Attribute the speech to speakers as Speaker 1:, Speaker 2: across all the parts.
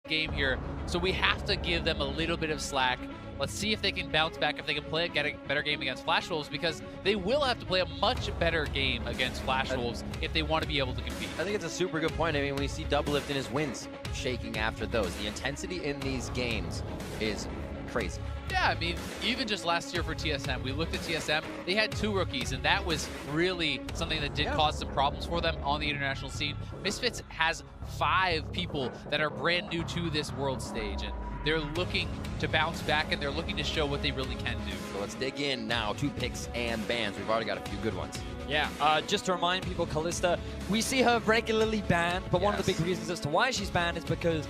Speaker 1: game here, so we have to give them a little bit of slack. Let's see if they can bounce back, if they can play a better game against Flash Wolves, because they will have to play a much better game against Flash Wolves if they want to be able to compete.
Speaker 2: I think it's a super good point. I mean, when you see Doublelift in his wins shaking after those, the intensity in these games is crazy.
Speaker 1: Yeah, I mean, even just last year for TSM, we looked at TSM, they had 2 rookies, and that was really something that did cause some problems for them on the international scene. Misfits has 5 people that are brand new to this world stage, and they're looking to bounce back, and they're looking to show what they really can do.
Speaker 2: So let's dig in now to picks and bans. We've already got a few good ones.
Speaker 3: Yeah, just to remind people, Kalista, we see her regularly banned, but one of the big reasons as to why she's banned is because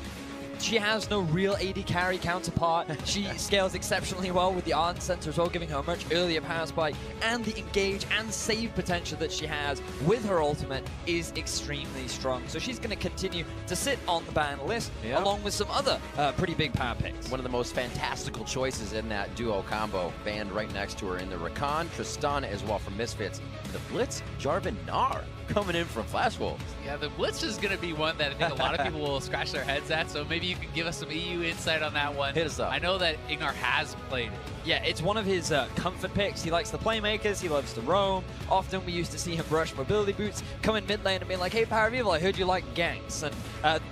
Speaker 3: she has no real AD carry counterpart. She scales exceptionally well with the Ardent Center as well, giving her a much earlier power spike, and the engage and save potential that she has with her ultimate is extremely strong. So she's going to continue to sit on the ban list along with some other pretty big power picks.
Speaker 2: One of the most fantastical choices in that duo combo, banned right next to her in the Rakan, Tristana as well from Misfits. The Blitz, Jarvan Nar coming in from Flash Wolves.
Speaker 1: Yeah, the Blitz is going to be one that I think a lot of people will scratch their heads at, so maybe you can give us some EU insight on that one.
Speaker 2: Hit us up.
Speaker 1: I know that Ignar has played it.
Speaker 3: Yeah, it's one of his comfort picks. He likes the playmakers, he loves to roam. Often we used to see him brush mobility boots, come in mid lane and be like, hey, Paravival, I heard you like ganks. And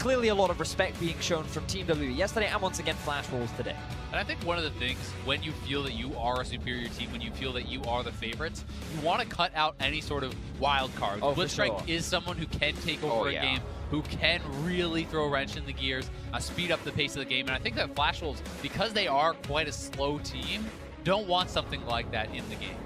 Speaker 3: clearly a lot of respect being shown from Team WWE yesterday and once again Flash Wolves today.
Speaker 1: And I think one of the things, when you feel that you are a superior team, when you feel that you are the favorites, you want to cut out any sort of wild card. Blitzstrike is someone who can take over a game, who can really throw a wrench in the gears, speed up the pace of the game. And I think that Flash Wolves, because they are quite a slow team, don't want something like that in the game.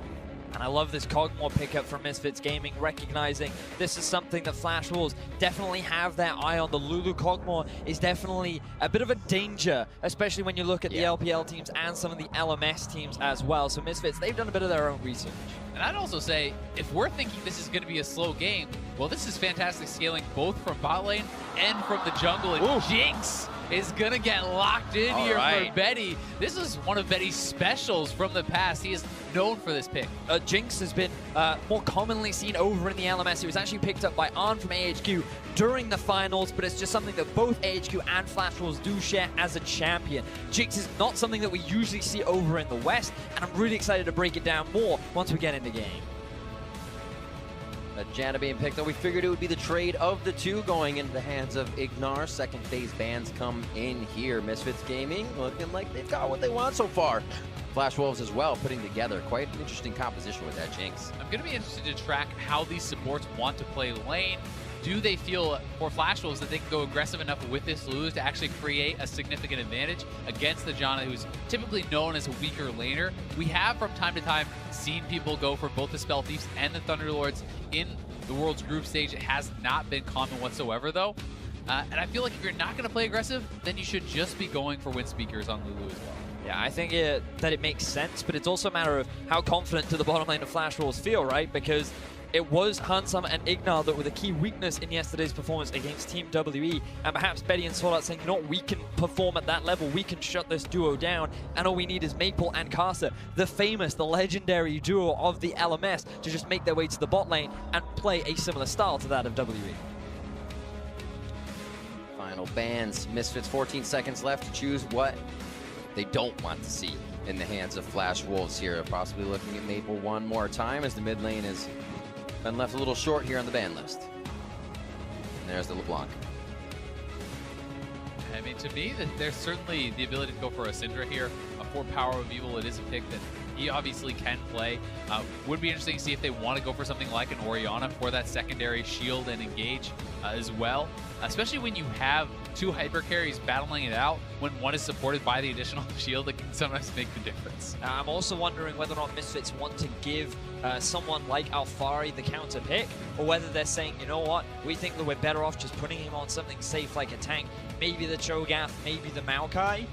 Speaker 3: And I love this Cogmore pickup from Misfits Gaming, recognizing this is something that Flash Wolves definitely have their eye on. The Lulu Cogmore is definitely a bit of a danger, especially when you look at the LPL teams and some of the LMS teams as well. So Misfits, they've done a bit of their own research.
Speaker 1: And I'd also say, if we're thinking this is going to be a slow game, well, this is fantastic scaling both from bot lane and from the jungle. And Jinx is going to get locked in here for Betty. This is one of Betty's specials from the past. He is known for this pick.
Speaker 3: Jinx has been more commonly seen over in the LMS. It was actually picked up by Arn from AHQ during the finals, but it's just something that both AHQ and Flash Wolves do share as a champion. Jinx is not something that we usually see over in the West, and I'm really excited to break it down more once we get in the game.
Speaker 2: Janna being picked up, we figured it would be the trade of the two going into the hands of Ignar. Second phase bans come in here. Misfits Gaming looking like they've got what they want so far. Flash Wolves as well, putting together quite an interesting composition with that Jinx.
Speaker 1: I'm going to be interested to track how these supports want to play lane. Do they feel, for Flash Wolves, that they can go aggressive enough with this Lulu to actually create a significant advantage against the Janna, who's typically known as a weaker laner? We have, from time to time, seen people go for both the Spell Thieves and the Thunderlords in the World's group stage. It has not been common whatsoever, though. And I feel like if you're not going to play aggressive, then you should just be going for wind speakers on Lulu as well.
Speaker 3: Yeah, I think that it makes sense, but it's also a matter of how confident do the bottom lane of Flash Wolves feel, right? Because it was Hansam and Ignar that were the key weakness in yesterday's performance against Team WE, and perhaps Betty and Sword Art saying, you know what, we can perform at that level, we can shut this duo down, and all we need is Maple and Casa, the famous, the legendary duo of the LMS, to just make their way to the bot lane and play a similar style to that of WE.
Speaker 2: Final bans. Misfits 14 seconds left to choose what they don't want to see in the hands of Flash Wolves here. Possibly looking at Maple one more time as the mid lane is been left a little short here on the ban list. And there's the LeBlanc.
Speaker 1: I mean, to me, there's certainly the ability to go for a Syndra here. For Power of Evil, it is a pick that he obviously can play. Would be interesting to see if they want to go for something like an Orianna for that secondary shield and engage as well. Especially when you have 2 hyper carries battling it out, when one is supported by the additional shield, it can sometimes make the difference.
Speaker 3: I'm also wondering whether or not Misfits want to give someone like Alfari the counter pick, or whether they're saying, you know what, we think that we're better off just putting him on something safe like a tank, maybe the Cho'Gath, maybe the Maokai.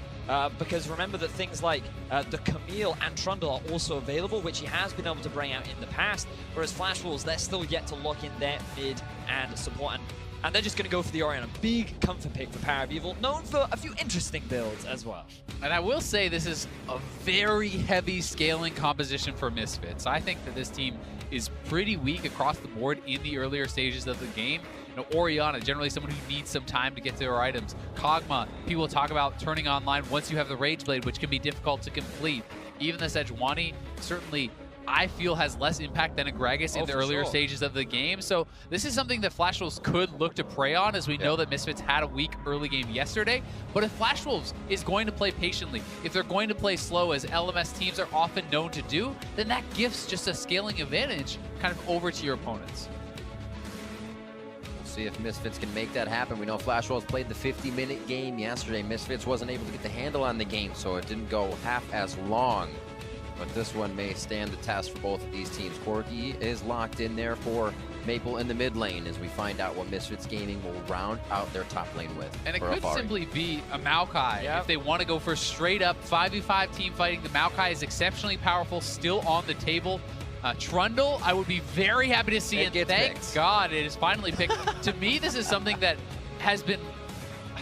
Speaker 3: Because remember that things like the Camille and Trundle are also available, which he has been able to bring out in the past, whereas Flash Wolves, they're still yet to lock in their mid and support, and they're just going to go for the Orianna. Big comfort pick for Power of Evil, known for a few interesting builds as well.
Speaker 1: And I will say this is a very heavy scaling composition for Misfits. I think that this team is pretty weak across the board in the earlier stages of the game. Oceania, generally someone who needs some time to get to their items. Kog'Maw, people talk about turning online once you have the Rage Blade, which can be difficult to complete. Even the Sejuani, certainly I feel has less impact than a Gragas in the earlier stages of the game. So this is something that Flash Wolves could look to prey on, as we know that Misfits had a weak early game yesterday. But if Flash Wolves is going to play patiently, if they're going to play slow, as LMS teams are often known to do, then that gives just a scaling advantage kind of over to your opponents.
Speaker 2: We'll see if Misfits can make that happen. We know Flash Wolves played the 50-minute game yesterday. Misfits wasn't able to get the handle on the game, so it didn't go half as long. But this one may stand the test for both of these teams. Corky is locked in there for Maple in the mid lane as we find out what Misfits Gaming will round out their top lane with.
Speaker 1: And it could simply be a Maokai if they want to go for straight up 5v5 team fighting. The Maokai is exceptionally powerful, still on the table. Trundle, I would be very happy to see, and thank God it is finally picked. To me, this is something that has been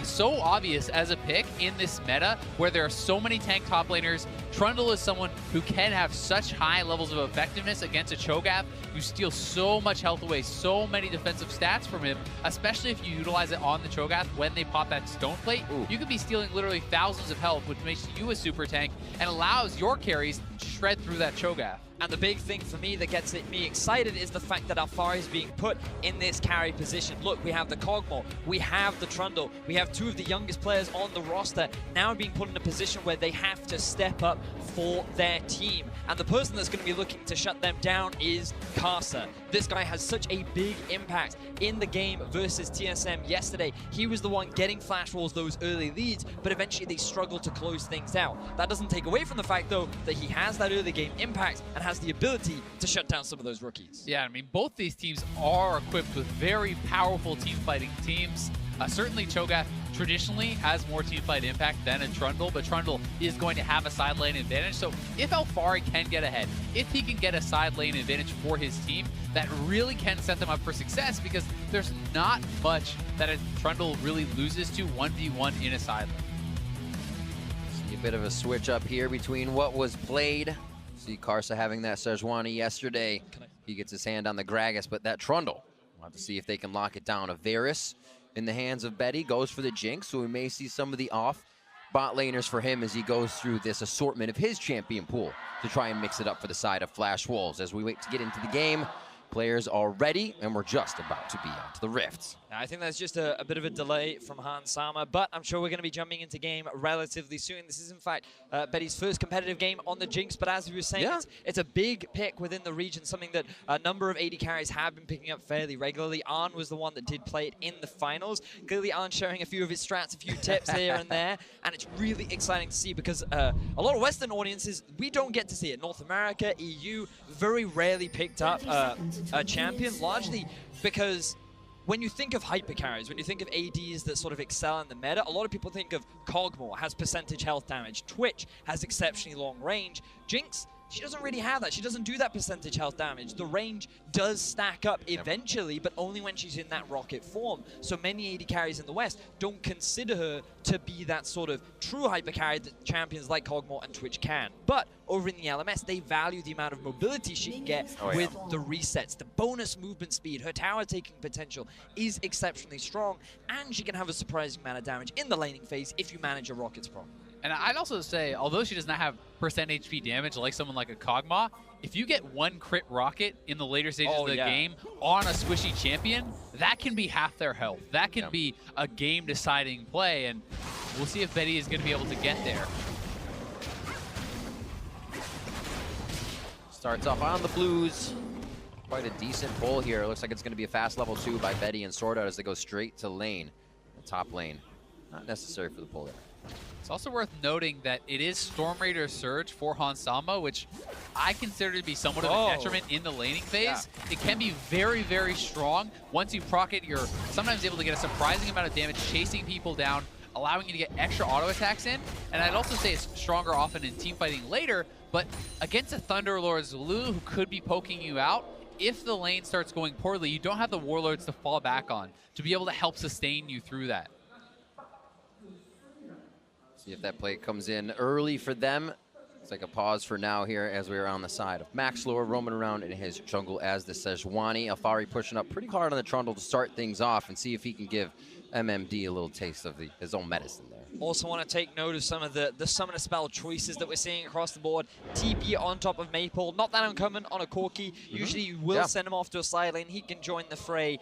Speaker 1: so obvious as a pick in this meta where there are so many tank top laners. Trundle is someone who can have such high levels of effectiveness against a Cho'Gath. You steal so much health away, so many defensive stats from him, especially if you utilize it on the Cho'Gath when they pop that stone plate. You could be stealing literally thousands of health, which makes you a super tank and allows your carries to shred through that Cho'Gath.
Speaker 3: And the big thing for me that gets me excited is the fact that Alfari is being put in this carry position. Look, we have the Kog'Maw, we have the Trundle, we have two of the youngest players on the roster now being put in a position where they have to step up for their team. And the person that's going to be looking to shut them down is Karsa. This guy has such a big impact in the game versus TSM yesterday. He was the one getting Flash Wolves those early leads, but eventually they struggled to close things out. That doesn't take away from the fact, though, that he has that early game impact and has the ability to shut down some of those rookies.
Speaker 1: Yeah, I mean, both these teams are equipped with very powerful team fighting teams. Certainly Cho'Gath traditionally has more teamfight impact than a Trundle, but Trundle is going to have a side lane advantage. So if Alfari can get ahead, if he can get a side lane advantage for his team, that really can set them up for success, because there's not much that a Trundle really loses to 1v1 in a side lane.
Speaker 2: See a bit of a switch up here between what was played. See Karsa having that Sejuani yesterday. He gets his hand on the Gragas, but that Trundle, we'll have to see if they can lock it down. Varus in the hands of Betty goes for the Jinx, so we may see some of the off bot laners for him as he goes through this assortment of his champion pool to try and mix it up for the side of Flash Wolves. As we wait to get into the game, players are ready, and we're just about to be onto the rifts.
Speaker 3: I think that's just a bit of a delay from Hans Sama, but I'm sure we're going to be jumping into game relatively soon. This is, in fact, Betty's first competitive game on the Jinx, but as we were saying, it's a big pick within the region, something that a number of AD carries have been picking up fairly regularly. Arn was the one that did play it in the finals. Clearly, Arn sharing a few of his strats, a few tips here and there, and it's really exciting to see because a lot of Western audiences, we don't get to see it. North America, EU, very rarely picked up a champion, largely because when you think of hyper carries, when you think of ADs that sort of excel in the meta, a lot of people think of Kog'Maw has percentage health damage, Twitch has exceptionally long range, Jinx, she doesn't really have that. She doesn't do that percentage health damage. The range does stack up eventually, but only when she's in that rocket form. So many AD carries in the West don't consider her to be that sort of true hyper carry that champions like Kog'Maw and Twitch can. But over in the LMS, they value the amount of mobility she can get with the resets. The bonus movement speed, her tower taking potential is exceptionally strong, and she can have a surprising amount of damage in the laning phase if you manage your rockets properly.
Speaker 1: And I'd also say, although she does not have percent HP damage like someone like a Kog'Maw, if you get one crit rocket in the later stages of the game on a squishy champion, that can be half their health. That can be a game-deciding play, and we'll see if Betty is going to be able to get there.
Speaker 2: Starts off on the Blues. Quite a decent pull here. It looks like it's going to be a fast level 2 by Betty and Sword Out as they go straight to lane. The top lane. Not necessary for the pull there.
Speaker 1: It's also worth noting that it is Storm Raider Surge for Hansama, which I consider to be somewhat of a detriment in the laning phase. It can be very, very strong. Once you proc it, you're sometimes able to get a surprising amount of damage, chasing people down, allowing you to get extra auto attacks in. And I'd also say it's stronger often in team fighting later, but against a Thunderlord's Lulu who could be poking you out, if the lane starts going poorly, you don't have the Warlords to fall back on to be able to help sustain you through that.
Speaker 2: See if that play comes in early for them. Let's take a pause for now here as we are on the side of Maxlor, roaming around in his jungle as the Sejuani. Alfari pushing up pretty hard on the Trundle to start things off and see if he can give MMD a little taste of his own medicine there.
Speaker 3: Also want to take note of some of the summoner spell choices that we're seeing across the board. TP on top of Maple, not that uncommon on a Corki. Usually you will send him off to a side lane. He can join the fray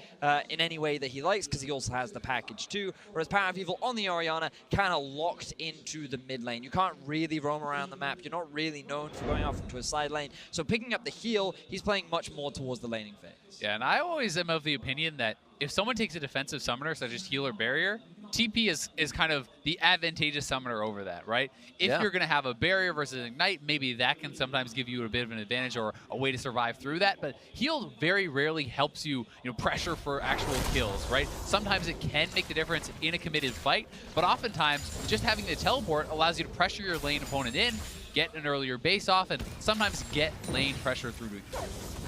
Speaker 3: in any way that he likes because he also has the package too. Whereas Power of Evil on the Orianna kind of locked into the mid lane. You can't really roam around the map. You're not really known for going off into a side lane. So picking up the heal, he's playing much more towards the laning phase.
Speaker 1: Yeah, and I always am of the opinion that if someone takes a defensive summoner such as heal or barrier, TP is kind of the advantageous summoner over that, right? If you're going to have a barrier versus ignite, maybe that can sometimes give you a bit of an advantage or a way to survive through that. But heal very rarely helps you, pressure for actual kills, right? Sometimes it can make the difference in a committed fight, but oftentimes just having the teleport allows you to pressure your lane opponent in, get an earlier base off, and sometimes get lane pressure through to you.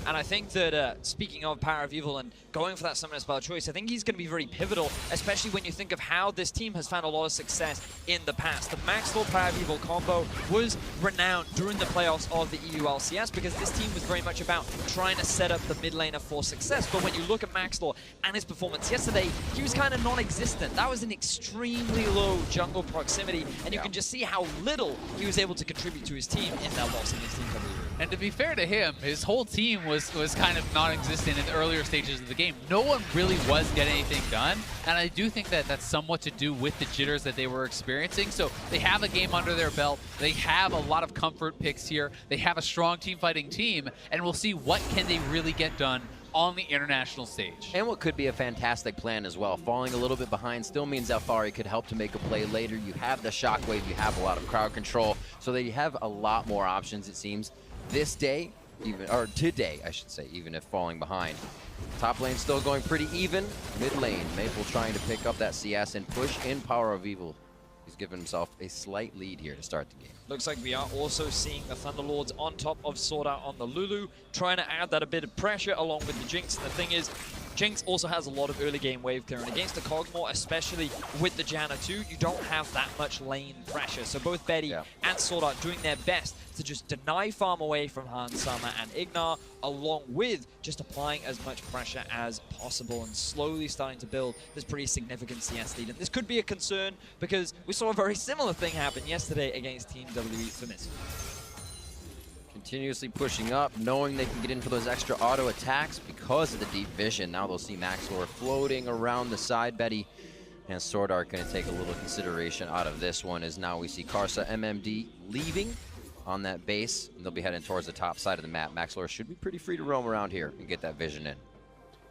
Speaker 3: And I think that, speaking of Power of Evil and going for that summoner spell choice, I think he's going to be very pivotal, especially when you think of how this team has found a lot of success in the past. The Maxlor Power of Evil combo was renowned during the playoffs of the EU LCS because this team was very much about trying to set up the mid laner for success. But when you look at Maxlor and his performance yesterday, he was kind of non-existent. That was an extremely low jungle proximity, and you can just see how little he was able to contribute to his team in that loss against Team W.
Speaker 1: And to be fair to him, his whole team was kind of non-existent in the earlier stages of the game. No one really was getting anything done, and I do think that that's somewhat to do with the jitters that they were experiencing. So they have a game under their belt. They have a lot of comfort picks here. They have a strong team-fighting team, and we'll see what can they really get done on the international stage.
Speaker 2: And what could be a fantastic plan as well. Falling a little bit behind still means Alfari could help to make a play later. You have the shockwave, you have a lot of crowd control, so that you have a lot more options, it seems. This day, or today, I should say, even if falling behind. Top lane still going pretty even. Mid lane, Maple trying to pick up that CS and push in Power of Evil. He's given himself a slight lead here to start the game.
Speaker 3: Looks like we are also seeing the Thunderlords on top of Sword Art on the Lulu, trying to add that a bit of pressure along with the Jinx. And the thing is, Jinx also has a lot of early game wave clear, and against the Cogmore, especially with the Janna too, you don't have that much lane pressure. So both Betty and Sword Art doing their best to just deny farm away from Hans Sama and Ignar, along with just applying as much pressure as possible and slowly starting to build this pretty significant CS lead. And this could be a concern because we saw a very similar thing happen yesterday against Team WE for Misfits.
Speaker 2: Continuously pushing up, knowing they can get in for those extra auto attacks because of the deep vision. Now they'll see Maxlor floating around the side. Betty and Sword Art going to take a little consideration out of this one, as now we see Karsa MMD leaving on that base, and they'll be heading towards the top side of the map. Maxlor should be pretty free to roam around here and get that vision in.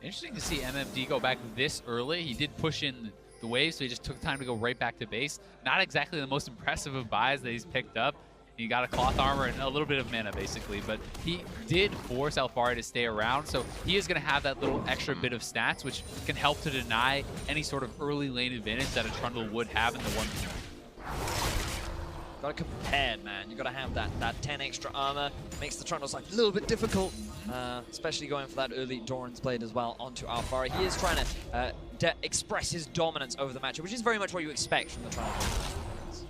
Speaker 1: Interesting to see MMD go back this early. He did push in the wave, so he just took time to go right back to base. Not exactly the most impressive of buys that he's picked up. He got a cloth armor and a little bit of mana, basically, but he did force Alfari to stay around, so he is going to have that little extra bit of stats, which can help to deny any sort of early lane advantage that a Trundle would have in the 1v1.
Speaker 3: Gotta compare, man. You gotta have that 10 extra armor. Makes the Trundles like a little bit difficult, especially going for that early Doran's Blade as well onto Alfari. He is trying to express his dominance over the matchup, which is very much what you expect from the Trundle.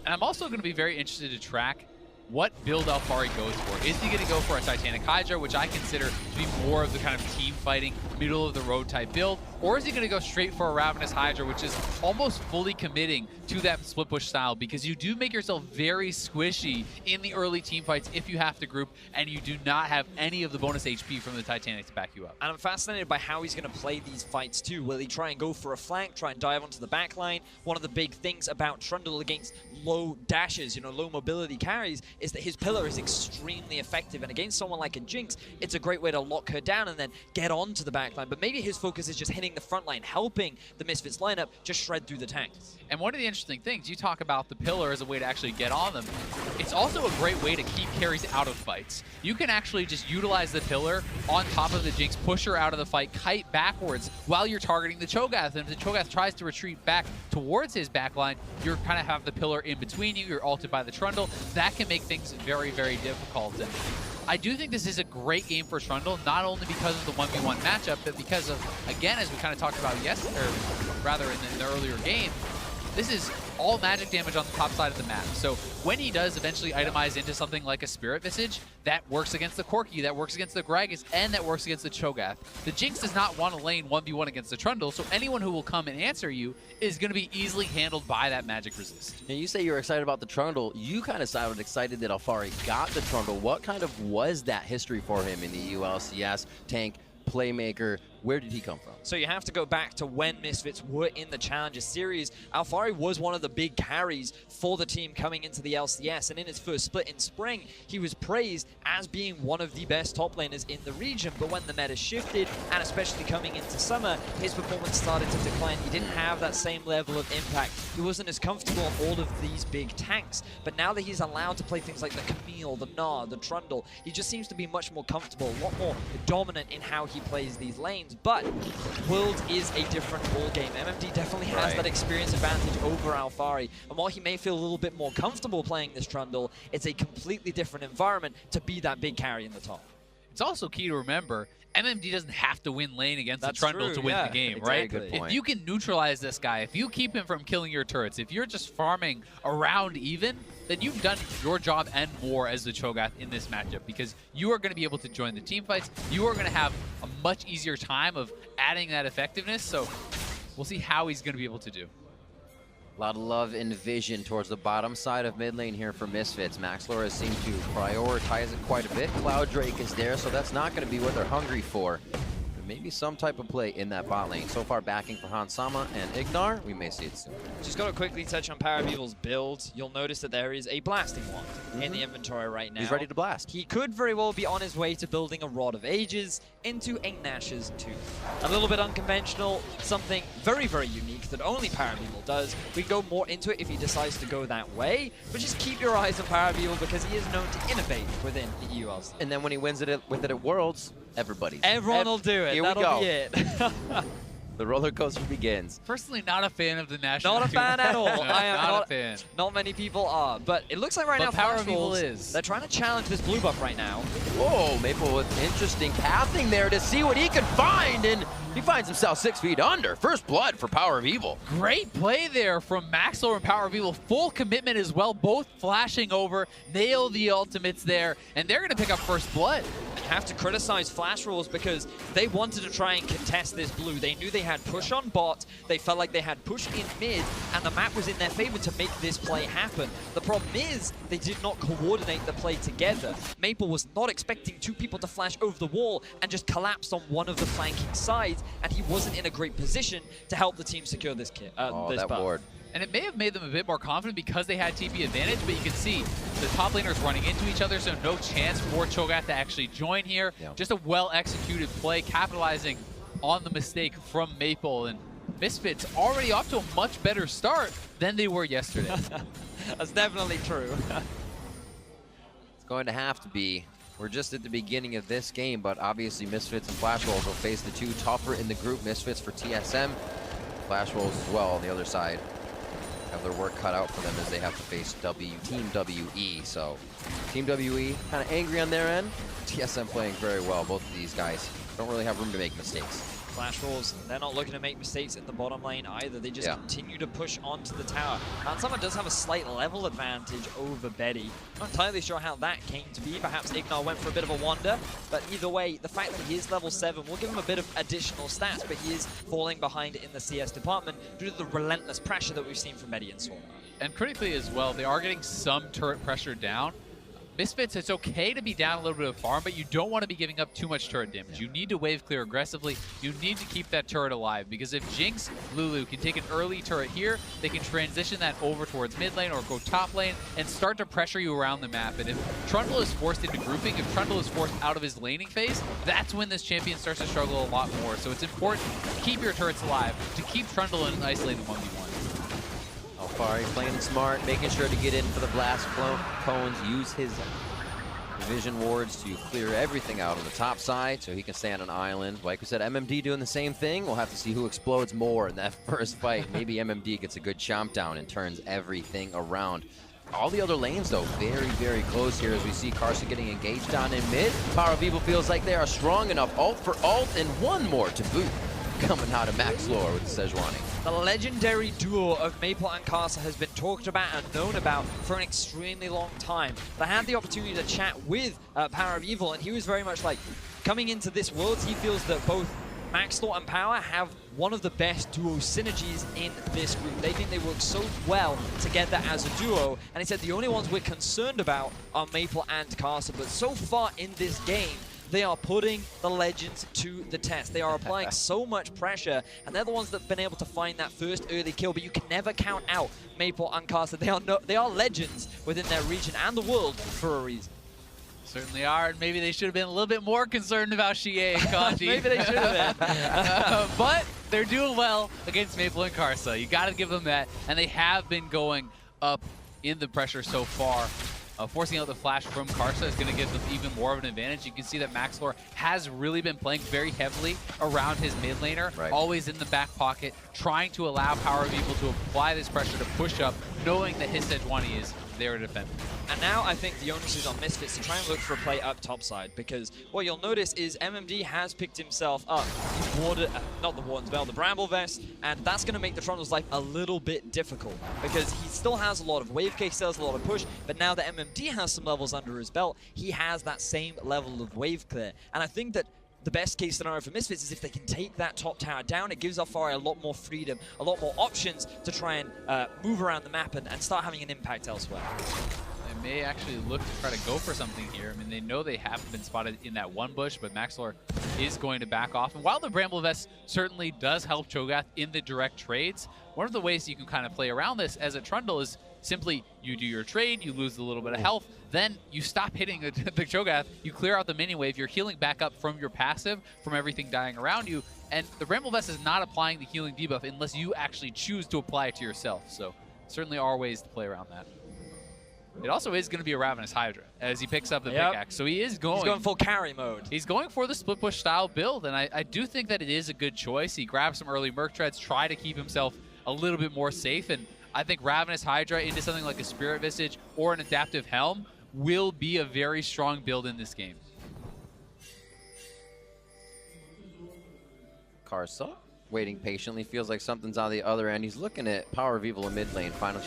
Speaker 1: And I'm also going to be very interested to track what build Alfari goes for. Is he going to go for a Titanic Hydra, which I consider to be more of the kind of team fighting, middle of the road type build, or is he going to go straight for a Ravenous Hydra, which is almost fully committing to that split push style, because you do make yourself very squishy in the early team fights if you have to group, and you do not have any of the bonus HP from the Titanic to back you up.
Speaker 3: And I'm fascinated by how he's going to play these fights too. Will he try and go for a flank, try and dive onto the back line? One of the big things about Trundle against low dashes, low mobility carries, is that his pillar is extremely effective, and against someone like a Jinx, it's a great way to lock her down and then get onto the back line. But maybe his focus is just hitting the front line, helping the Misfits lineup just shred through the tanks.
Speaker 1: And one of the interesting things, you talk about the pillar as a way to actually get on them. It's also a great way to keep carries out of fights. You can actually just utilize the pillar on top of the Jinx, push her out of the fight, kite backwards while you're targeting the Cho'Gath. And if the Cho'Gath tries to retreat back towards his backline, you kind of have the pillar in between you. You're ulted by the Trundle. That can make things very, very difficult. And I do think this is a great game for Trundle, not only because of the 1v1 matchup, but because of, again, as we kind of talked about yesterday, or rather in the earlier game, this is all magic damage on the top side of the map. So when he does eventually itemize into something like a Spirit Visage, that works against the Corki, that works against the Gragas, and that works against the Cho'Gath. The Jinx does not want to lane 1v1 against the Trundle, so anyone who will come and answer you is going to be easily handled by that magic resist.
Speaker 2: And you say you're excited about the Trundle. You kind of sounded excited that Alfari got the Trundle. What kind of was that history for him in the ULCS? Tank, playmaker, where did he come from?
Speaker 3: So you have to go back to when Misfits were in the Challenger Series. Alfari was one of the big carries for the team coming into the LCS, and in his first split in spring, he was praised as being one of the best top laners in the region. But when the meta shifted, and especially coming into summer, his performance started to decline. He didn't have that same level of impact. He wasn't as comfortable on all of these big tanks. But now that he's allowed to play things like the Camille, the Gnar, the Trundle, he just seems to be much more comfortable, a lot more dominant in how he plays these lanes. But World is a different ballgame. MMD definitely has that experience advantage over Alfari, and while he may feel a little bit more comfortable playing this Trundle, it's a completely different environment to be that big carry in the top.
Speaker 1: It's also key to remember, MMD doesn't have to win lane against the Trundle to win the game,
Speaker 3: exactly.
Speaker 1: right?
Speaker 2: Good point.
Speaker 1: If you can neutralize this guy, if you keep him from killing your turrets, if you're just farming around even, then you've done your job and more as the Cho'Gath in this matchup, because you are going to be able to join the team fights. You are going to have a much easier time of adding that effectiveness, so we'll see how he's going to be able to do.
Speaker 2: A lot of love and vision towards the bottom side of mid lane here for Misfits. Max Lora seems to prioritize it quite a bit. Cloud Drake is there, so that's not going to be what they're hungry for. But maybe some type of play in that bot lane. So far, backing for Hansama and Ignar. We may see it soon.
Speaker 3: Just got to quickly touch on Power of Evil's build. You'll notice that there is a blasting wand in the inventory right now.
Speaker 2: He's ready to blast.
Speaker 3: He could very well be on his way to building a Rod of Ages into a Nash's Tooth. A little bit unconventional, something very, very unique that only Power of Evil does. We can go more into it if he decides to go that way, but just keep your eyes on Power of Evil because he is known to innovate within the ULC.
Speaker 2: And then when he wins it with it at Worlds,
Speaker 3: Everyone will do it.
Speaker 2: Here
Speaker 3: That'll
Speaker 2: we go.
Speaker 3: be it.
Speaker 2: The roller coaster begins.
Speaker 1: Personally, not a fan of the national.
Speaker 3: Not a fan at all. I am
Speaker 1: not a fan.
Speaker 3: Not many people are, but it looks like right now
Speaker 1: Power
Speaker 3: Flash
Speaker 1: of Evil
Speaker 3: Wolves,
Speaker 1: is.
Speaker 3: They're trying to challenge this blue buff right now.
Speaker 2: Whoa, Maple with interesting pathing there to see what he can find, and he finds himself 6 feet under. First blood for Power of Evil.
Speaker 1: Great play there from Maxlor and Power of Evil. Full commitment as well, both flashing over, nail the ultimates there, and they're going to pick up first blood.
Speaker 3: Have to criticize Flash Rules because they wanted to try and contest this blue. They knew they had push on bot, they felt like they had push in mid, and the map was in their favor to make this play happen. The problem is they did not coordinate the play together. Maple was not expecting two people to flash over the wall and just collapsed on one of the flanking sides, and he wasn't in a great position to help the team secure this this
Speaker 2: that
Speaker 3: buff.
Speaker 2: ward.
Speaker 1: And it may have made them a bit more confident because they had TP advantage, but you can see the top laners running into each other, so no chance for Cho'Gath to actually join here.
Speaker 2: Yeah.
Speaker 1: Just a well-executed play, capitalizing on the mistake from Maple. And Misfits already off to a much better start than they were yesterday.
Speaker 3: That's definitely true.
Speaker 2: It's going to have to be. We're just at the beginning of this game, but obviously Misfits and Flash Wolves will face the two tougher in the group. Misfits for TSM, Flash Wolves as well on the other side. Have their work cut out for them as they have to face Team WE. So Team WE kind of angry on their end. TSM playing very well. Both of these guys don't really have room to make mistakes.
Speaker 3: Flash Rules, they're not looking to make mistakes at the bottom lane either. They just continue to push onto the tower. And someone does have a slight level advantage over Betty. Not entirely sure how that came to be. Perhaps Ignar went for a bit of a wander. But either way, the fact that he is level 7 will give him a bit of additional stats, but he is falling behind in the CS department due to the relentless pressure that we've seen from Betty and Sora.
Speaker 1: And critically as well, they are getting some turret pressure down. Misfits, it's okay to be down a little bit of farm, but you don't want to be giving up too much turret damage. You need to wave clear aggressively. You need to keep that turret alive, because if Jinx, Lulu can take an early turret here, they can transition that over towards mid lane or go top lane and start to pressure you around the map. And if Trundle is forced into grouping, if Trundle is forced out of his laning phase, that's when this champion starts to struggle a lot more. So it's important to keep your turrets alive, to keep Trundle in an isolated 1v1.
Speaker 2: Alfari playing smart, making sure to get in for the blast cones, use his vision wards to clear everything out on the top side so he can stay on an island. Like we said, MMD doing the same thing. We'll have to see who explodes more in that first fight. Maybe MMD gets a good chomp down and turns everything around. All the other lanes, though, very, very close here as we see Carson getting engaged down in mid. Power of Evil feels like they are strong enough. Ult for ult and one more to boot coming out of Max Lore with the Sejuani.
Speaker 3: The legendary duo of Maple and Casa has been talked about and known about for an extremely long time. But I had the opportunity to chat with Power of Evil, and he was very much like, coming into this Worlds, he feels that both Maxlor and Power have one of the best duo synergies in this group. They think they work so well together as a duo, and he said the only ones we're concerned about are Maple and Casa. But so far in this game, they are putting the Legends to the test. They are applying so much pressure, and they're the ones that have been able to find that first early kill, but you can never count out Maple and Casa. They are legends within their region and the world for a reason.
Speaker 1: Certainly are, and maybe they should have been a little bit more concerned about Xie and Kanji.
Speaker 3: Maybe they should have been.
Speaker 1: But they're doing well against Maple and Karsa. You got to give them that, and they have been going up in the pressure so far. Forcing out the flash from Karsa is going to give them even more of an advantage. You can see that Maxlor has really been playing very heavily around his mid laner, always in the back pocket, trying to allow Power of Evil to apply this pressure to push up, knowing that his Sejuani is there to defend.
Speaker 3: And now I think the onus is on Misfits to try and look for a play up topside, because what you'll notice is MMD has picked himself up. He's warded, not the Warden's Bell, the Bramble Vest, and that's going to make the Trundle's life a little bit difficult, because he still has a lot of wave case, still has a lot of push, but now that MMD has some levels under his belt, he has that same level of wave clear. And I think that the best case scenario for Misfits is if they can take that top tower down. It gives Alfari a lot more freedom, a lot more options to try and move around the map and start having an impact elsewhere.
Speaker 1: They may actually look to try to go for something here. I mean, they know they haven't been spotted in that one bush, but Maxlor is going to back off. And while the Bramble Vest certainly does help Cho'Gath in the direct trades, one of the ways you can kind of play around this as a Trundle is simply you do your trade, you lose a little bit of health, then you stop hitting the Cho'Gath, you clear out the mini wave, you're healing back up from your passive, from everything dying around you, and the Bramble Vest is not applying the healing debuff unless you actually choose to apply it to yourself. So certainly are ways to play around that. It also is going to be a Ravenous Hydra as he picks up the pickaxe. So he's going
Speaker 3: full carry mode.
Speaker 1: He's going for the split push style build, and I do think that it is a good choice. He grabs some early Merc Treads, try to keep himself a little bit more safe, and I think Ravenous Hydra into something like a Spirit Visage or an Adaptive Helm will be a very strong build in this game.
Speaker 2: Karsa waiting patiently, feels like something's on the other end. He's looking at Power of Evil in mid lane. Final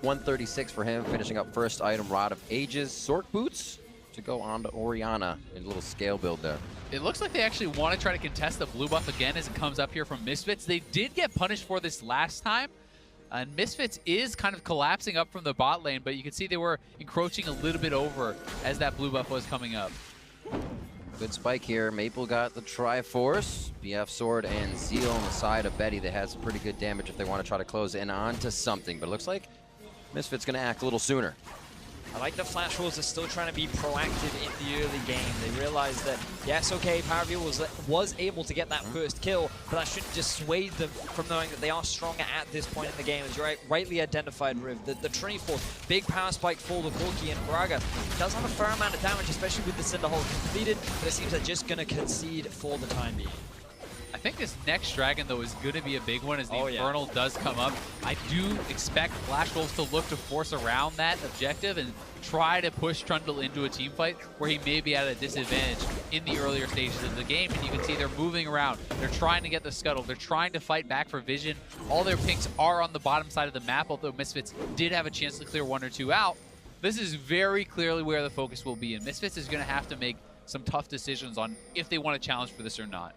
Speaker 2: 136 for him, finishing up first item, Rod of Ages, Sork Boots to go on to Oriana in a little scale build there.
Speaker 1: It looks like they actually want to try to contest the blue buff again as it comes up here from Misfits. They did get punished for this last time, and Misfits is kind of collapsing up from the bot lane, but you can see they were encroaching a little bit over as that blue buff was coming up.
Speaker 2: Good spike here. Maple got the Triforce, BF Sword, and Zeal on the side of Betty. That has some pretty good damage if they want to try to close in onto something, but it looks like Misfits going to act a little sooner.
Speaker 3: I like the Flash Wolves are still trying to be proactive in the early game. They realize that, yes, okay, Power of Evil was able to get that first kill, but that shouldn't dissuade them from knowing that they are stronger at this point in the game. As you rightly identified, Riv, the 24th big power spike for the Corki, and Braga does have a fair amount of damage, especially with the Cinder Hole completed, but it seems they're just going to concede for the time being.
Speaker 1: I think this next dragon, though, is going to be a big one as the Infernal does come up. I do expect Flash Wolves to look to force around that objective and try to push Trundle into a team fight where he may be at a disadvantage in the earlier stages of the game. And you can see they're moving around. They're trying to get the scuttle. They're trying to fight back for vision. All their pinks are on the bottom side of the map, although Misfits did have a chance to clear one or two out. This is very clearly where the focus will be, and Misfits is going to have to make some tough decisions on if they want to challenge for this or not.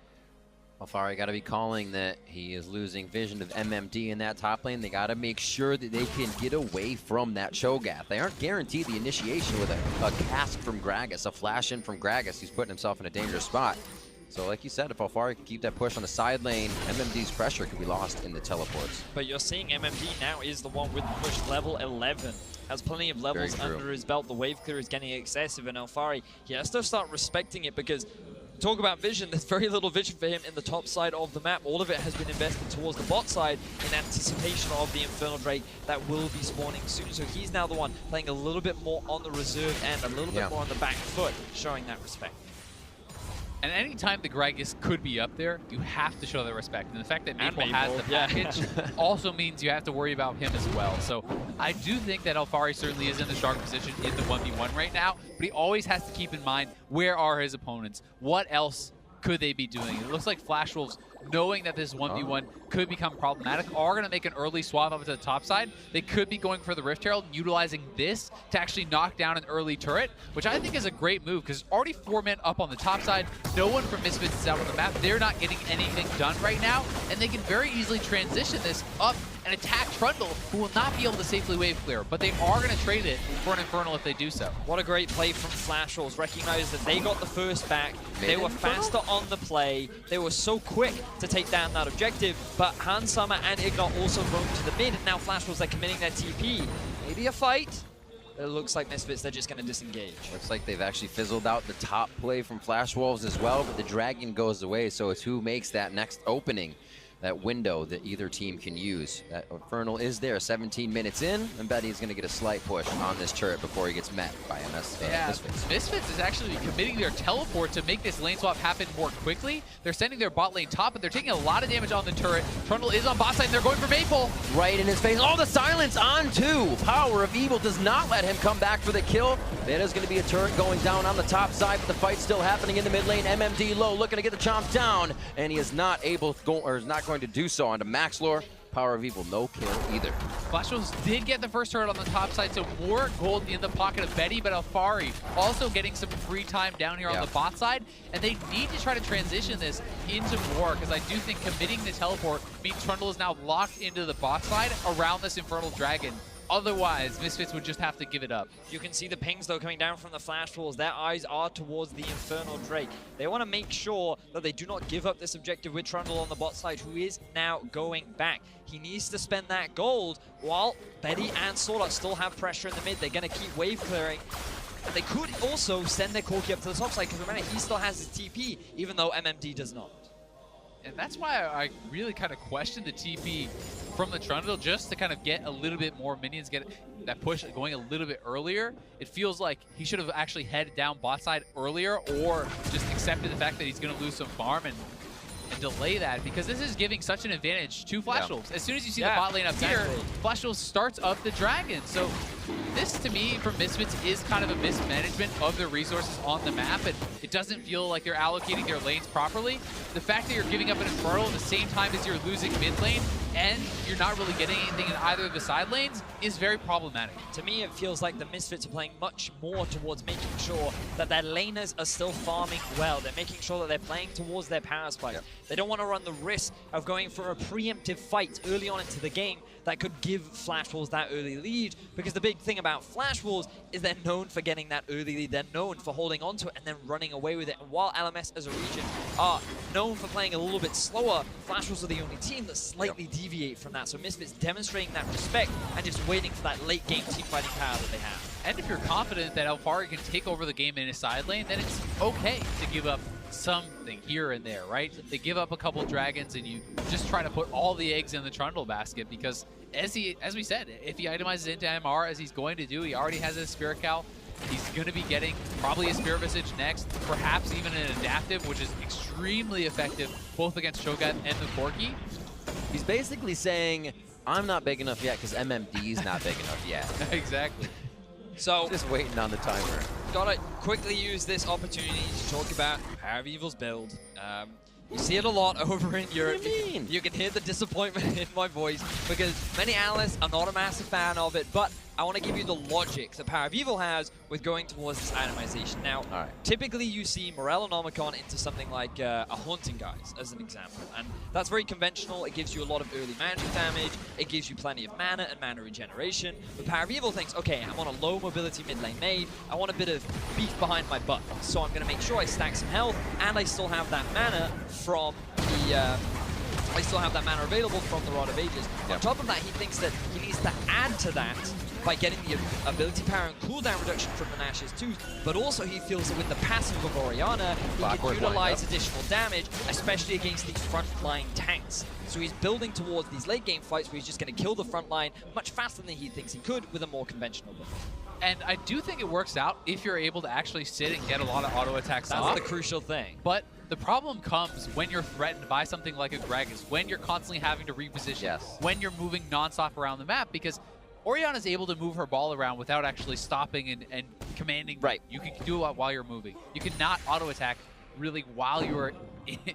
Speaker 2: Alfari got to be calling that he is losing vision of MMD in that top lane. They got to make sure that they can get away from that Cho'Gath. They aren't guaranteed the initiation with a cast from Gragas, a flash in from Gragas. He's putting himself in a dangerous spot. So like you said, if Alfari can keep that push on the side lane, MMD's pressure could be lost in the teleports.
Speaker 3: But you're seeing MMD now is the one with the push level 11. Has plenty of levels under his belt. The wave clear is getting excessive, and Alfari, he has to start respecting it, because talk about vision, there's very little vision for him in the top side of the map. All of it has been invested towards the bot side in anticipation of the Infernal Drake that will be spawning soon. So he's now the one playing a little bit more on the reserve end, a little bit more on the back foot, showing that respect.
Speaker 1: And anytime the Gragas could be up there, you have to show that respect. And the fact that Maple has the package also means you have to worry about him as well. So I do think that Alfari certainly is in the strong position in the 1v1 right now, but he always has to keep in mind, where are his opponents? What else could they be doing? It looks like Flash Wolves knowing that this 1v1 could become problematic, are going to make an early swap up to the top side. They could be going for the Rift Herald, utilizing this to actually knock down an early turret, which I think is a great move because already 4 men up on the top side. No one from Misfits is out on the map. They're not getting anything done right now, and they can very easily transition this up and attack Trundle, who will not be able to safely wave clear, but they are going to trade it for an Infernal if they do so.
Speaker 3: What a great play from Flash Wolves. Recognize that they got the first back. They were faster on the play. They were so quick to take down that objective, but Hansama and Ignat also roamed to the mid, and now Flash Wolves are committing their TP. Maybe a fight. It looks like Misfits, they're just going to disengage.
Speaker 2: Looks like they've actually fizzled out the top play from Flash Wolves as well, but the Dragon goes away, so it's who makes that next opening, that window that either team can use. That Infernal is there, 17 minutes in, and Betty's going to get a slight push on this turret before he gets met by Misfits.
Speaker 1: Misfits is actually committing their teleport to make this lane swap happen more quickly. They're sending their bot lane top, but they're taking a lot of damage on the turret. Trundle is on bot side, and they're going for Maple.
Speaker 2: Right in his face. Oh, the silence on two. Power of Evil does not let him come back for the kill. There is going to be a turret going down on the top side, but the fight's still happening in the mid lane. MMD low, looking to get the chomp down, and he is not able to go, or is not going to do so onto Maxlore. Power of Evil, no kill either.
Speaker 1: Flash Wolves did get the first turret on the top side, so more gold in the pocket of Betty, but Alfari also getting some free time down here on the bot side, and they need to try to transition this into war, because I do think committing the teleport means Trundle is now locked into the bot side around this Infernal Dragon. Otherwise, Misfits would just have to give it up.
Speaker 3: You can see the pings, though, coming down from the Flash Wolves. Their eyes are towards the Infernal Drake. They want to make sure that they do not give up this objective with Trundle on the bot side, who is now going back. He needs to spend that gold, while Betty and Sword still have pressure in the mid. They're going to keep wave clearing. And they could also send their Corki up to the top side, because remember, he still has his TP, even though MMD does not.
Speaker 1: And that's why I really kind of question the TP from the Trundle, just to kind of get a little bit more minions, get that push going a little bit earlier. It feels like he should have actually headed down bot side earlier, or just accepted the fact that he's going to lose some farm and delay that, because this is giving such an advantage to Flash Wolves. As soon as you see the bot lane up here, Flash Wolves starts up the Dragon. So this, to me, from Misfits, is kind of a mismanagement of their resources on the map, and it doesn't feel like they're allocating their lanes properly. The fact that you're giving up an Infernal at the same time as you're losing mid lane, and you're not really getting anything in either of the side lanes, is very problematic.
Speaker 3: To me, it feels like the Misfits are playing much more towards making sure that their laners are still farming well. They're making sure that they're playing towards their power spikes. They don't want to run the risk of going for a preemptive fight early on into the game that could give Flash Wolves that early lead, because the big thing about Flash Wolves is they're known for getting that early lead. They're known for holding onto it and then running away with it. And while LMS as a region are known for playing a little bit slower, Flash Wolves are the only team that slightly deviate from that. So Misfits demonstrating that respect and just waiting for that late game team fighting power that they have.
Speaker 1: And if you're confident that Alfari can take over the game in his side lane, then it's okay to give up something here and there, right? They give up a couple dragons and you just try to put all the eggs in the Trundle basket, because as we said, if he itemizes into MR as he's going to do, he already has his Spirit Cow. He's going to be getting probably a Spirit Visage next, perhaps even an Adaptive, which is extremely effective both against Shogun and the Corki.
Speaker 2: He's basically saying, I'm not big enough yet because MMD's not big enough yet.
Speaker 1: Exactly.
Speaker 3: So
Speaker 2: just waiting on the timer.
Speaker 3: Gotta quickly use this opportunity to talk about Power of Evil's build. You see it a lot over in Europe.
Speaker 2: What do you mean?
Speaker 3: You can hear the disappointment in my voice, because many analysts are not a massive fan of it, but I want to give you the logic that Power of Evil has with going towards this itemization. Now, typically you see Morel Nomicon into something like a Haunting Guise, as an example, and that's very conventional. It gives you a lot of early magic damage, it gives you plenty of mana and mana regeneration, but Power of Evil thinks, okay, I'm on a low mobility mid lane maid, I want a bit of beef behind my butt, so I'm going to make sure I stack some health, and I still have that mana from the... I still have that mana available from the Rod of Ages. On top of that, he thinks that he needs to add to that by getting the ability power and cooldown reduction from the Nash's Tooth, but also he feels that with the passive of Oriana, he can utilize additional damage, especially against these front-line tanks. So he's building towards these late-game fights where he's just going to kill the front line much faster than he thinks he could with a more conventional build.
Speaker 1: And I do think it works out if you're able to actually sit and get a lot of auto attacks off.
Speaker 3: That's the crucial thing.
Speaker 1: But the problem comes when you're threatened by something like a Gragas, when you're constantly having to reposition, when you're moving non-stop around the map, because Oriana's able to move her ball around without actually stopping and commanding. You can do it while you're moving. You cannot auto attack really while you're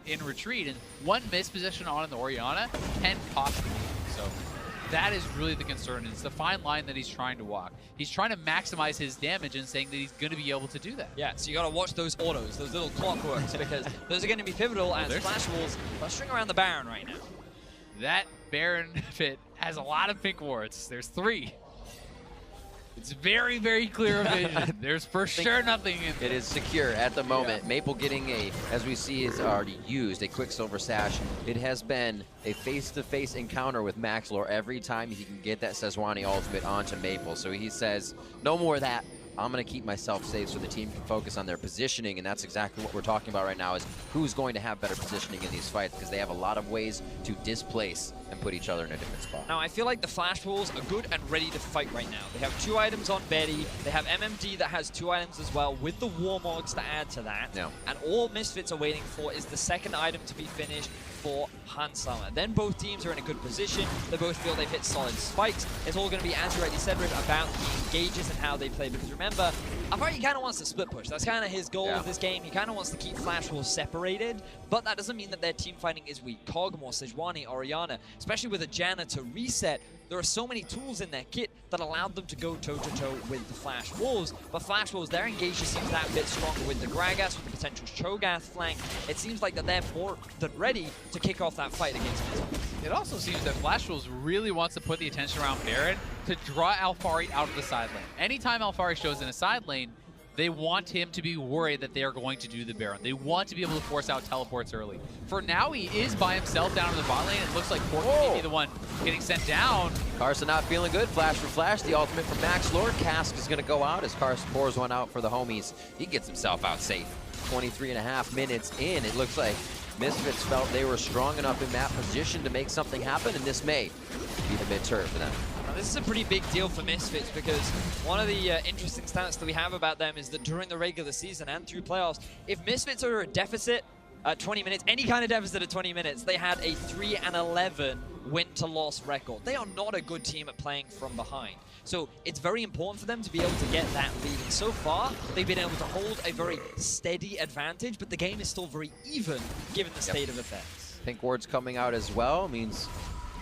Speaker 1: in retreat. And one misposition on the Oceania can cost the game. So that is really the concern. It's the fine line that he's trying to walk. He's trying to maximize his damage and saying that he's going to be able to do that.
Speaker 3: Yeah, so you got to watch those autos, those little clockworks, because those are going to be pivotal as Flash Wolves clustering around the Baron right now.
Speaker 1: That Baron pit has a lot of pink wards. There's 3. It's very, very clear vision. There's for sure nothing in there.
Speaker 2: It is secure at the moment. Yeah. Maple getting a, as we see, is already used a Quicksilver Sash. It has been a face-to-face encounter with Maxlore every time he can get that Sejuani ultimate onto Maple. So he says, no more of that. I'm going to keep myself safe so the team can focus on their positioning, and that's exactly what we're talking about right now, is who's going to have better positioning in these fights, because they have a lot of ways to displace and put each other in a different spot.
Speaker 3: Now, I feel like the Flash Wolves are good and ready to fight right now. They have 2 items on Betty. They have MMD that has 2 items as well, with the Warmogs to add to that.
Speaker 2: Yeah. And
Speaker 3: all Misfits are waiting for is the 2nd item to be finished for Hansama. Then both teams are in a good position. They both feel they've hit solid spikes. It's all going to be, as you already said, Rich, about the engages and how they play, because remember, Alfari kind of wants to split push. That's kind of his goal of this game. He kind of wants to keep Flash Wolves separated, but that doesn't mean that their team fighting is weak. Kog'Maw, Sejuani, Orianna, especially with a Janna to reset, there are so many tools in their kit that allowed them to go toe-to-toe with the Flash Wolves. But Flash Wolves, their engage just seems that bit stronger with the Gragas, with the potential Cho'Gath flank. It seems like that they're more than ready to kick off that fight against Misfits.
Speaker 1: It also seems that Flash Wolves really wants to put the attention around Baron to draw Alfari out of the side lane. Anytime Alfari shows in a side lane, they want him to be worried that they are going to do the Baron. They want to be able to force out teleports early. For now, he is by himself down in the bot lane. It looks like Pork may be the one getting sent down.
Speaker 2: Carson not feeling good. Flash for Flash. The ultimate from Maxlore. Cask is going to go out as Carson pours one out for the homies. He gets himself out safe. 23.5 minutes in. It looks like Misfits felt they were strong enough in that position to make something happen, and this may be the mid-turn for them.
Speaker 3: Now, this is a pretty big deal for Misfits, because one of the interesting stats that we have about them is that during the regular season and through playoffs, if Misfits are a deficit at 20 minutes, any kind of deficit at 20 minutes, they had a 3-11 win-to-loss record. They are not a good team at playing from behind. So it's very important for them to be able to get that lead. And so far, they've been able to hold a very steady advantage, but the game is still very even given the state of affairs.
Speaker 2: Pink ward's coming out as well. Means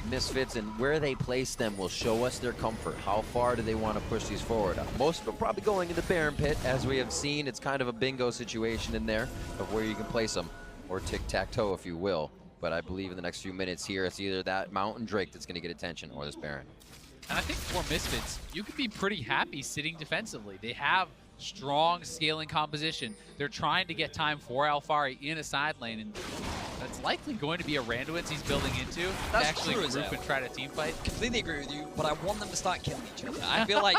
Speaker 2: Misfits and where they place them will show us their comfort. How far do they want to push these forward? Most of them probably going in the Baron pit, as we have seen. It's kind of a bingo situation in there of where you can place them, or tic-tac-toe, if you will. But I believe in the next few minutes here, it's either that Mountain Drake that's going to get attention, or this Baron.
Speaker 1: And I think for Misfits, you could be pretty happy sitting defensively. They have strong scaling composition. They're trying to get time for Alfari in a side lane, and that's likely going to be a Randuin's he's building into to actually group and try to team fight.
Speaker 3: Completely agree with you, but I want them to start killing each other. I feel like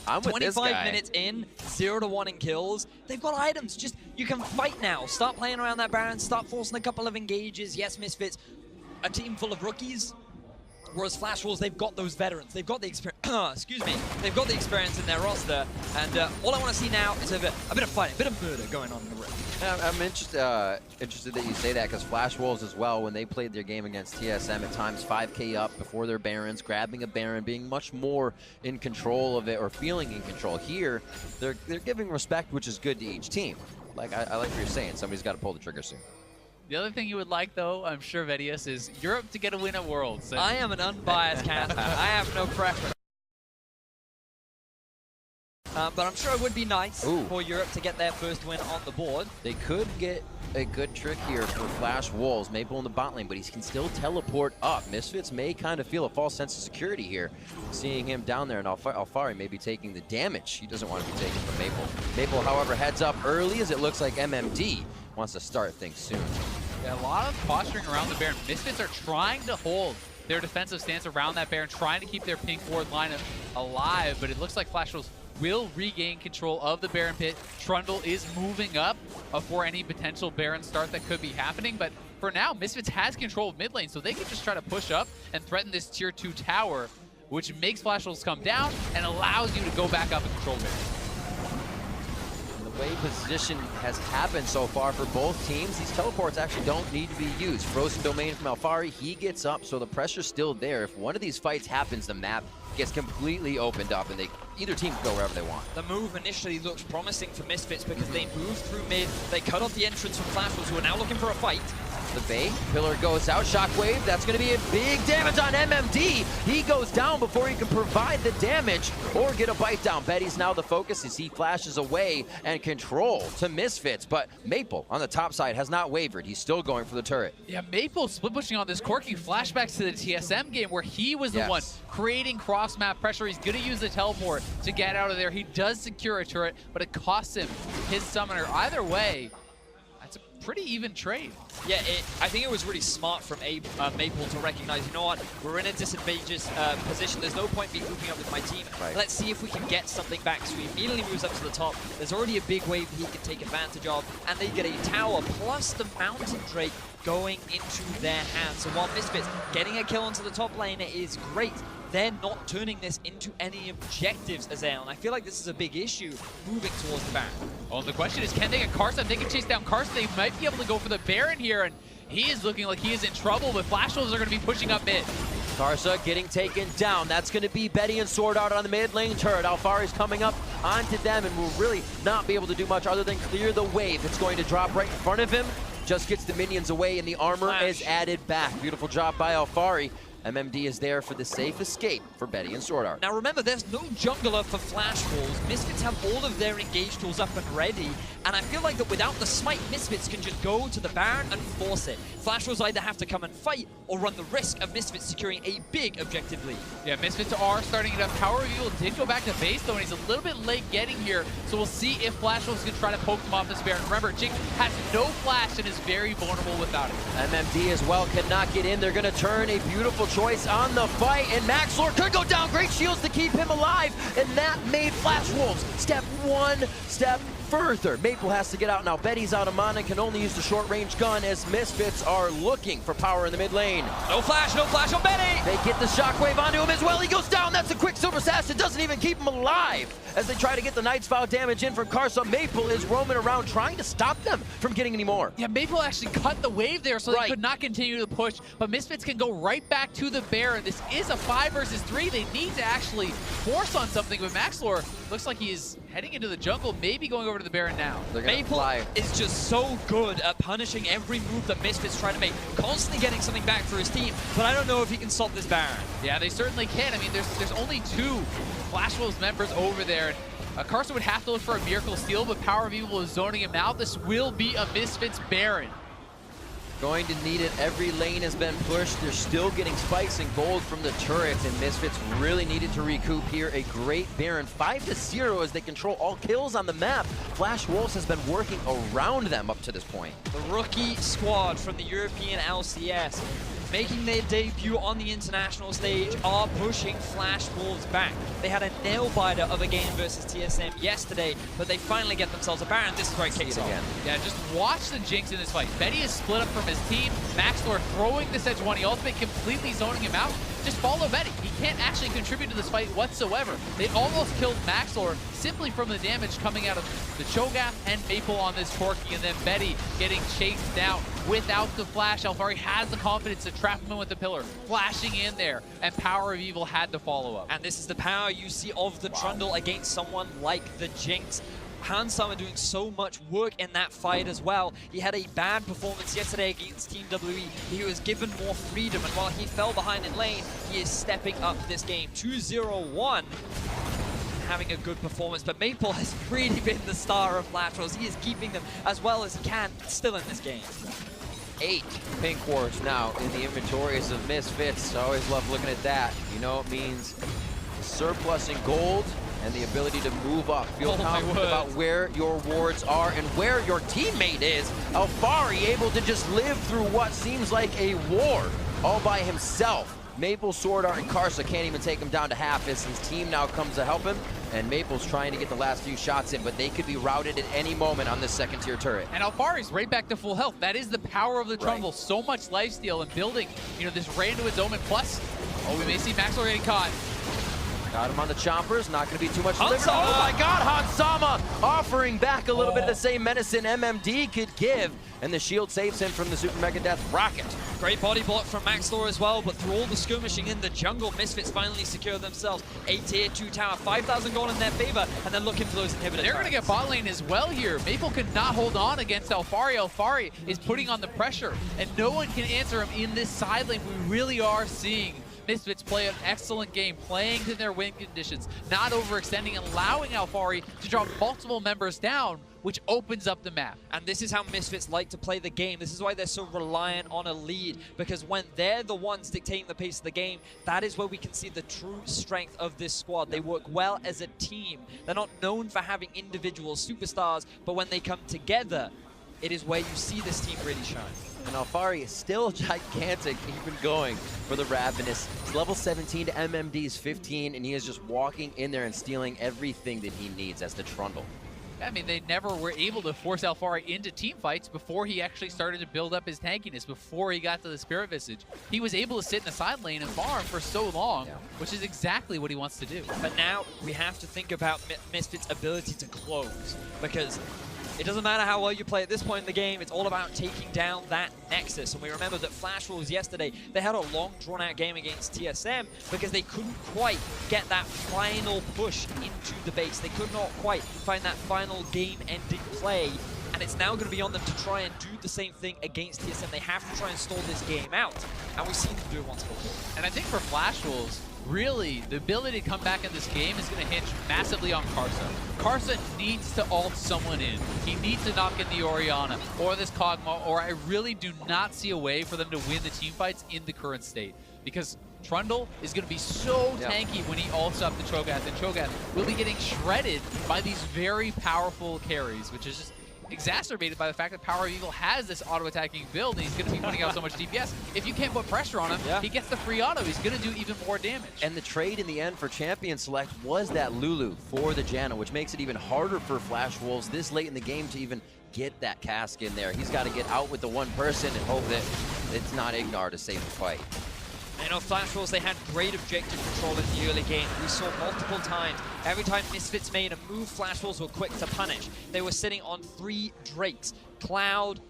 Speaker 2: I'm with
Speaker 3: 25 minutes in, 0-1 in kills. They've got items. Just, you can fight now. Start playing around that Baron. Start forcing a couple of engages. Yes, Misfits, a team full of rookies. Whereas Flash Wolves, they've got those veterans. They've got the experience. Excuse me. They've got the experience in their roster. And all I want to see now is a bit of fighting, a bit of murder going on in the ring.
Speaker 2: I'm interested that you say that, because Flash Wolves as well, when they played their game against TSM, at times 5K up before their Barons, grabbing a Baron, being much more in control of it, or feeling in control. Here, they're giving respect, which is good to each team. Like I like what you're saying. Somebody's got to pull the trigger soon.
Speaker 1: The other thing you would like, though, I'm sure, Vedius, is Europe to get a win at Worlds.
Speaker 3: I am an unbiased candidate. I have no preference. But I'm sure it would be nice for Europe to get their first win on the board.
Speaker 2: They could get a good trick here for Flash Wolves. Maple in the bot lane, but he can still teleport up. Misfits may kind of feel a false sense of security here, seeing him down there, and Alfari may be taking the damage he doesn't want to be taken from Maple. Maple, however, heads up early, as it looks like MMD wants to start things soon.
Speaker 1: Yeah, a lot of posturing around the Baron. Misfits are trying to hold their defensive stance around that Baron, trying to keep their pink ward line alive, but it looks like Flash Wolves will regain control of the Baron pit. Trundle is moving up for any potential Baron start that could be happening, but for now, Misfits has control of mid lane, so they can just try to push up and threaten this tier 2 tower, which makes Flash Wolves come down and allows you to go back up and control Baron.
Speaker 2: The way position has happened so far for both teams, these teleports actually don't need to be used. Frozen Domain from Alfari, he gets up, so the pressure's still there. If one of these fights happens, the map gets completely opened up, and either team can go wherever they want.
Speaker 3: The move initially looks promising for Misfits because they moved through mid, they cut off the entrance from Flash Wolves, who are now looking for a fight.
Speaker 2: The bait, Pillar goes out, Shockwave, that's going to be a big damage on MMD. He goes down before he can provide the damage or get a bite down. Betty's now the focus as he flashes away and control to Misfits, but Maple on the top side has not wavered. He's still going for the turret.
Speaker 1: Yeah, Maple split pushing on this Corky. Flashbacks to the TSM game where he was the one creating cross-map pressure. He's going to use the teleport to get out of there. He does secure a turret, but it costs him his summoner. Either way, that's a pretty even trade.
Speaker 3: Yeah, I think it was really smart from Maple to recognize, you know what, we're in a disadvantageous position. There's no point me grouping up with my team.
Speaker 2: Right.
Speaker 3: Let's see if we can get something back. So he immediately moves up to the top. There's already a big wave he can take advantage of, and they get a tower plus the Mountain Drake going into their hands. So while Misfits getting a kill onto the top lane is great, they're not turning this into any objectives, Azael. And I feel like this is a big issue moving towards the Baron.
Speaker 1: Well, the question is, can they get Carson? If they can chase down Carson, they might be able to go for the Baron here, and he is looking like he is in trouble, but Flash Wolves are going to be pushing up mid.
Speaker 2: Karsa getting taken down. That's going to be Betty and Sword Art on the mid lane turret. Alfari's coming up onto them and will really not be able to do much other than clear the wave. It's going to drop right in front of him. Just gets the minions away and the armor is added back. Beautiful job by Alfari. MMD is there for the safe escape for Betty and Sword Art.
Speaker 3: Now remember, there's no jungler for Flash Wolves. Misfits have all of their engage tools up and ready, and I feel like that without the smite, Misfits can just go to the Baron and force it. Flash Wolves either have to come and fight or run the risk of Misfits securing a big objective lead.
Speaker 1: Yeah, Misfits are starting it up. Power Reveal did go back to base though, and he's a little bit late getting here, so we'll see if Flash Wolves can try to poke him off this Baron. Remember, Jinx has no flash and is very vulnerable without it.
Speaker 2: MMD as well cannot get in. They're going to turn a beautiful choice on the fight, and Maxlor could go down. Great shields to keep him alive, and that made Flash Wolves step one step further. Maple has to get out now. Betty's out of mana and can only use the short-range gun as Misfits are looking for power in the mid lane.
Speaker 3: No flash on Betty!
Speaker 2: They get the shockwave onto him as well. He goes down. That's a quick silver sash. It doesn't even keep him alive as they try to get the Knight's Vow damage in from Karsa. Maple is roaming around trying to stop them from getting any more.
Speaker 1: Yeah, Maple actually cut the wave there, so they could not continue to push, but Misfits can go right back to the Baron. This is a 5 versus 3. They need to actually force on something, but Maxlor looks like he is heading into the jungle, maybe going over to the Baron now.
Speaker 3: Maple is just so good at punishing every move that Misfits try to make, constantly getting something back for his team, but I don't know if he can stop this Baron.
Speaker 1: Yeah, they certainly can. I mean, there's only 2 Flash Wolves members over there. Carson would have to look for a Miracle Steal, but Power of Evil is zoning him out. This will be a Misfits Baron.
Speaker 2: Going to need it. Every lane has been pushed. They're still getting spikes and gold from the turrets, and Misfits really needed to recoup here. A great Baron, 5-0 as they control all kills on the map. Flash Wolves has been working around them up to this point.
Speaker 3: The rookie squad from the European LCS, making their debut on the international stage, are pushing Flash Wolves back. They had a nail-biter of a game versus TSM yesterday, but they finally get themselves a Baron. This is where it kicks off.
Speaker 1: Yeah, just watch the Jinx in this fight. Betty is split up from his team. Maxlor throwing the Sedge 1 ultimate, completely zoning him out. Just follow Betty. He can't actually contribute to this fight whatsoever. They almost killed Maxlor simply from the damage coming out of the Cho'Gath and Maple on this Corky, and then Betty getting chased down without the flash. Alfari has the confidence to trap him in with the pillar, flashing in there, and Power of Evil had to follow up.
Speaker 3: And this is the power you see of the Trundle against someone like the Jinx. Hans Summer doing so much work in that fight as well. He had a bad performance yesterday against Team WE. He was given more freedom, and while he fell behind in lane, he is stepping up this game. 2-0-1, having a good performance, but Maple has really been the star of Flash Wolves. He is keeping them as well as he can still in this game.
Speaker 2: 8 pink wards now in the inventories of Misfits. I always love looking at that. You know, it means surplus in gold and the ability to move up. Feel confident about where your wards are and where your teammate is. Alfari able to just live through what seems like a war all by himself. Maple, Sword Art, and Karsa can't even take him down to half as his team now comes to help him. And Maple's trying to get the last few shots in, but they could be routed at any moment on this second-tier turret.
Speaker 1: And Alfari's right back to full health. That is the power of the Trundle. So much lifesteal and building, you know, this Ray into its omen. Plus, we may see Maxwell getting caught.
Speaker 2: Got him on the choppers, not going to be too much delivered.
Speaker 3: Hansama!
Speaker 2: Oh my god, Hansama offering back a little bit of the same medicine MMD could give, and the shield saves him from the Super Mega Death Rocket.
Speaker 3: Great body block from Maxlor as well, but through all the skirmishing in the jungle, Misfits finally secure themselves a tier 2 tower, 5,000 gold in their favor, and they're looking for those inhibitor
Speaker 1: They're going to get bot lane as well here. Maple could not hold on against Alfari. Alfari is putting on the pressure, and no one can answer him in this side lane. We really are seeing Misfits play an excellent game, playing to their win conditions, not overextending, allowing Alfari to drop multiple members down, which opens up the map.
Speaker 3: And this is how Misfits like to play the game. This is why they're so reliant on a lead, because when they're the ones dictating the pace of the game, that is where we can see the true strength of this squad. They work well as a team. They're not known for having individual superstars, but when they come together, it is where you see this team really shine.
Speaker 2: And Alfari is still gigantic, even going for the Ravenous. He's level 17 to MMD's 15, and he is just walking in there and stealing everything that he needs as the Trundle.
Speaker 1: I mean, they never were able to force Alfari into team fights before he actually started to build up his tankiness, before he got to the Spirit Visage. He was able to sit in the side lane and farm for so long, which is exactly what he wants to do.
Speaker 3: But now we have to think about Misfits' ability to close, because it doesn't matter how well you play at this point in the game, it's all about taking down that Nexus. And we remember that Flash Wolves yesterday, they had a long drawn-out game against TSM because they couldn't quite get that final push into the base. They could not quite find that final game-ending play. And it's now going to be on them to try and do the same thing against TSM. They have to try and stall this game out. And we've seen them do it once before.
Speaker 1: And I think for Flash Wolves, really, the ability to come back in this game is going to hinge massively on Karsa. Karsa needs to ult someone in. He needs to knock in the Orianna or this Kog'Maw, or I really do not see a way for them to win the team fights in the current state. Because Trundle is going to be so tanky when he ults up the Cho'Gath, and Cho'Gath will be getting shredded by these very powerful carries, which is just exacerbated by the fact that Power Eagle has this auto-attacking build, and he's going to be putting out so much DPS. If you can't put pressure on him, he gets the free auto. He's going to do even more damage.
Speaker 2: And the trade in the end for Champion Select was that Lulu for the Janna, which makes it even harder for Flash Wolves this late in the game to even get that cask in there. He's got to get out with the one person and hope that it's not Ignar to save the fight.
Speaker 3: You know, Flash Wolves, they had great objective control in the early game. We saw multiple times. Every time Misfits made a move, Flash Wolves were quick to punish. They were sitting on 3 Drakes, Cloud,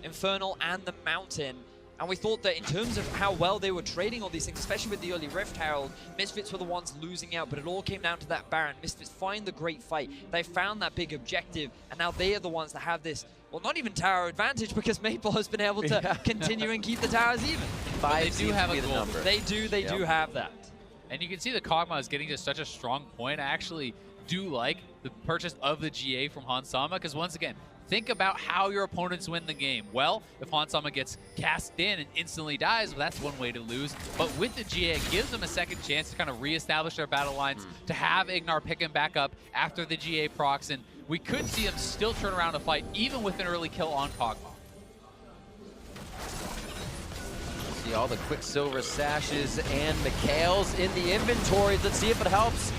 Speaker 3: Infernal, and the Mountain. And we thought that in terms of how well they were trading all these things, especially with the early Rift Herald, Misfits were the ones losing out, but it all came down to that Baron. Misfits find the great fight. They found that big objective, and now they are the ones that have this, well, not even tower advantage, because Maple has been able to continue and keep the towers even.
Speaker 1: But they do have a goal.
Speaker 3: They do have that.
Speaker 1: And you can see the Kog'Maw is getting to such a strong point. I actually do like the purchase of the GA from Hansama, because once again, think about how your opponents win the game. Well, if Hansama gets cast in and instantly dies, well, that's one way to lose. But with the GA, it gives them a second chance to kind of reestablish their battle lines, to have Ignar pick him back up after the GA procs, and we could see them still turn around a fight, even with an early kill on Kog'Maw.
Speaker 2: See all the Quicksilver sashes and Mikhail's in the inventory. Let's see if it helps.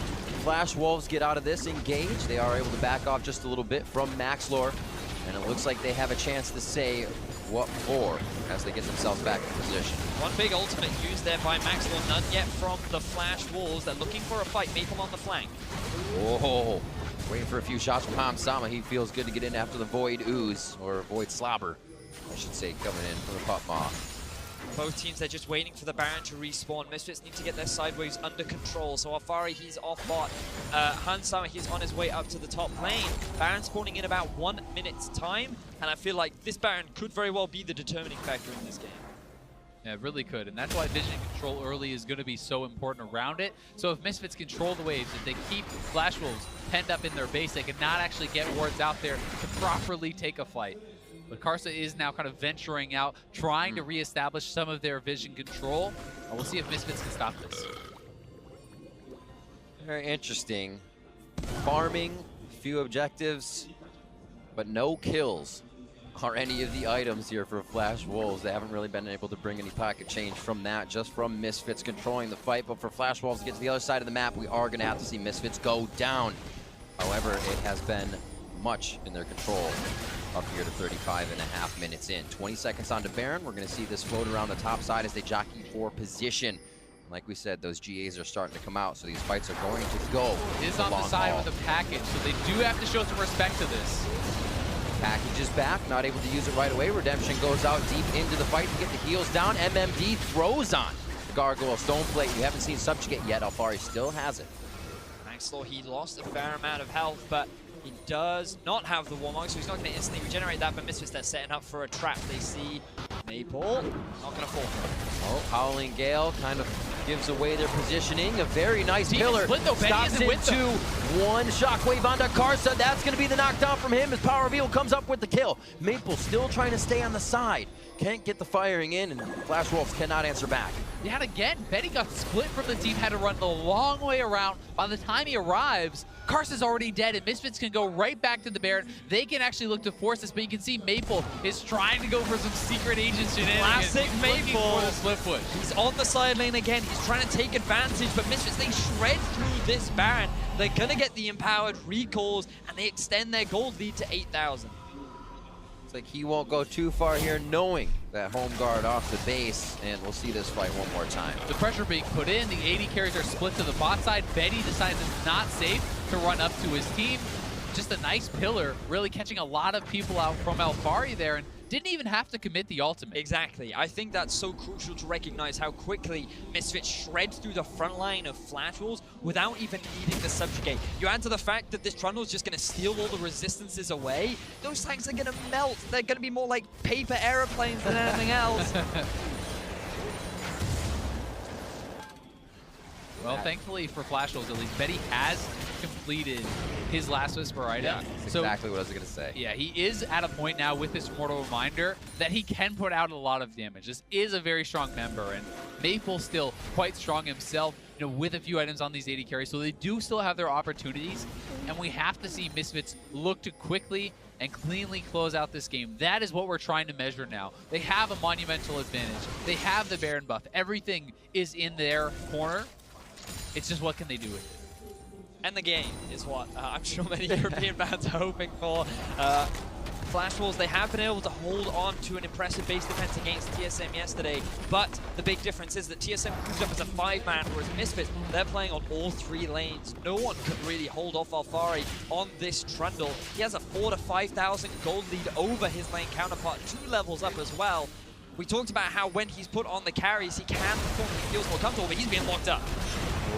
Speaker 2: Flash Wolves get out of this engage. They are able to back off just a little bit from Maxlor, and it looks like they have a chance to say what for as they get themselves back in position.
Speaker 3: One big ultimate used there by Maxlor, none yet from the Flash Wolves. They're looking for a fight. Maple on the flank.
Speaker 2: Whoa, waiting for a few shots from Hansama. He feels good to get in after the Void Ooze, or Void Slobber, I should say, coming in from the Kog'Maw.
Speaker 3: Both teams, they're just waiting for the Baron to respawn. Misfits need to get their sideways under control. So Alfari, he's off bot. Hansama, he's on his way up to the top lane. Baron spawning in about 1 minute's time. And I feel like this Baron could very well be the determining factor in this game.
Speaker 1: Yeah, it really could. And that's why vision control early is going to be so important around it. So if Misfits control the waves, if they keep Flash Wolves penned up in their base, they cannot actually get wards out there to properly take a fight. But Karsa is now kind of venturing out, trying to reestablish some of their vision control. And we'll see if Misfits can stop this.
Speaker 2: Very interesting. Farming, few objectives, but no kills are any of the items here for Flash Wolves. They haven't really been able to bring any pocket change from that, just from Misfits controlling the fight. But for Flash Wolves to get to the other side of the map, we are going to have to see Misfits go down. However, it has been much in their control up here to 35.5 minutes in. 20 seconds onto Baron. We're going to see this float around the top side as they jockey for position. Like we said, those GAs are starting to come out, so these fights are going to go.
Speaker 1: Is on the side with a package, so they do have to show some respect to this.
Speaker 2: Package is back, not able to use it right away. Redemption goes out deep into the fight to get the heals down. MMD throws on the Gargoyle Stone Plate. We haven't seen Subjugate yet. Alfari still has it.
Speaker 3: Maxlaw, he lost a fair amount of health, but he does not have the Warmog, so he's not going to instantly regenerate that, but Misfits, they're setting up for a trap. They see Maple, not going to fall.
Speaker 2: Oh, Howling Gale kind of gives away their positioning. A very nice pillar.
Speaker 1: Split though,
Speaker 2: Stops into one shockwave onto Karsa. That's going to be the knockdown from him as Power Reveal comes up with the kill. Maple still trying to stay on the side. Can't get the firing in, and Flash Wolves cannot answer back.
Speaker 1: Yet again, Betty got split from the team, had to run the long way around. By the time he arrives, Karsa's already dead, and Misfits can go right back to the Baron. They can actually look to force this, but you can see Maple is trying to go for some secret agent shenanigans.
Speaker 3: Classic Maple.
Speaker 1: For the split push.
Speaker 3: He's on the side lane again. He's trying to take advantage, but Misfits, they shred through this Baron. They're going to get the empowered recalls, and they extend their gold lead to 8,000.
Speaker 2: It's like he won't go too far here, knowing that home guard off the base, and we'll see this fight one more time.
Speaker 1: The pressure being put in, the 80 carries are split to the bot side. Betty decides it's not safe to run up to his team. Just a nice pillar, really catching a lot of people out from Alfari there, and didn't even have to commit the ultimate.
Speaker 3: Exactly. I think that's so crucial to recognize how quickly Misfits shred through the front line of Flash Wolves without even needing the Subjugate. You add to the fact that this Trundle is just going to steal all the resistances away, those tanks are going to melt. They're going to be more like paper aeroplanes than anything else.
Speaker 1: Well, thankfully for Flash Wolves, at least, Betty has completed his last Whisper item.
Speaker 2: Yeah, that's
Speaker 1: so,
Speaker 2: exactly what I was going to say.
Speaker 1: Yeah, he is at a point now with this Mortal Reminder that he can put out a lot of damage. This is a very strong member, and Maple still quite strong himself, you know, with a few items on these 80 carries, so they do still have their opportunities, and we have to see Misfits look to quickly and cleanly close out this game. That is what we're trying to measure now. They have a monumental advantage. They have the Baron buff. Everything is in their corner. It's just what can they do with it.
Speaker 3: And the game is what I'm sure many European fans are hoping for. Flash Wolves, they have been able to hold on to an impressive base defense against TSM yesterday, but the big difference is that TSM moved up as a 5-man, whereas Misfits, they're playing on all 3 lanes. No one could really hold off Alfari on this Trundle. He has a 4,000 to 5,000 gold lead over his lane counterpart, 2 levels up as well. We talked about how when he's put on the carries, he can perform, he feels more comfortable, but he's being locked up.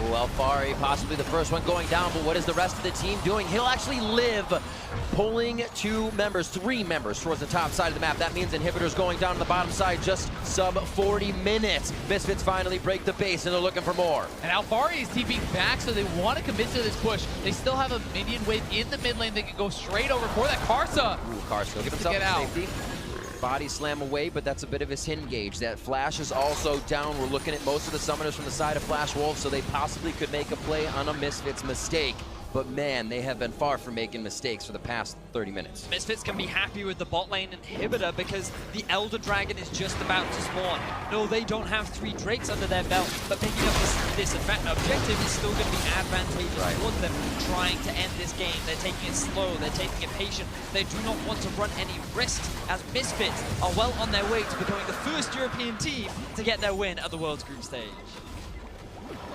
Speaker 2: Oh, Alfari possibly the first one going down, but what is the rest of the team doing? He'll actually live, pulling 3 members towards the top side of the map. That means Inhibitors going down on the bottom side, just sub 40 minutes. Misfits finally break the base, and they're looking for more.
Speaker 1: And Alfari is TPing back, so they want to commit to this push. They still have a minion wave in the mid lane. They can go straight over for that. Karsa!
Speaker 2: Ooh, Karsa will get himself to safety. Body slam away, but that's a bit of his hidden gauge. That Flash is also down. We're looking at most of the summoners from the side of Flash Wolves, so they possibly could make a play on a Misfits mistake. But man, they have been far from making mistakes for the past 30 minutes.
Speaker 3: Misfits can be happy with the bot lane inhibitor because the Elder Dragon is just about to spawn. No, they don't have 3 Drakes under their belt, but picking up this objective is still going to be advantageous towards them trying to end this game. They're taking it slow, they're taking it patient. They do not want to run any risks as Misfits are well on their way to becoming the first European team to get their win at the World's Group Stage.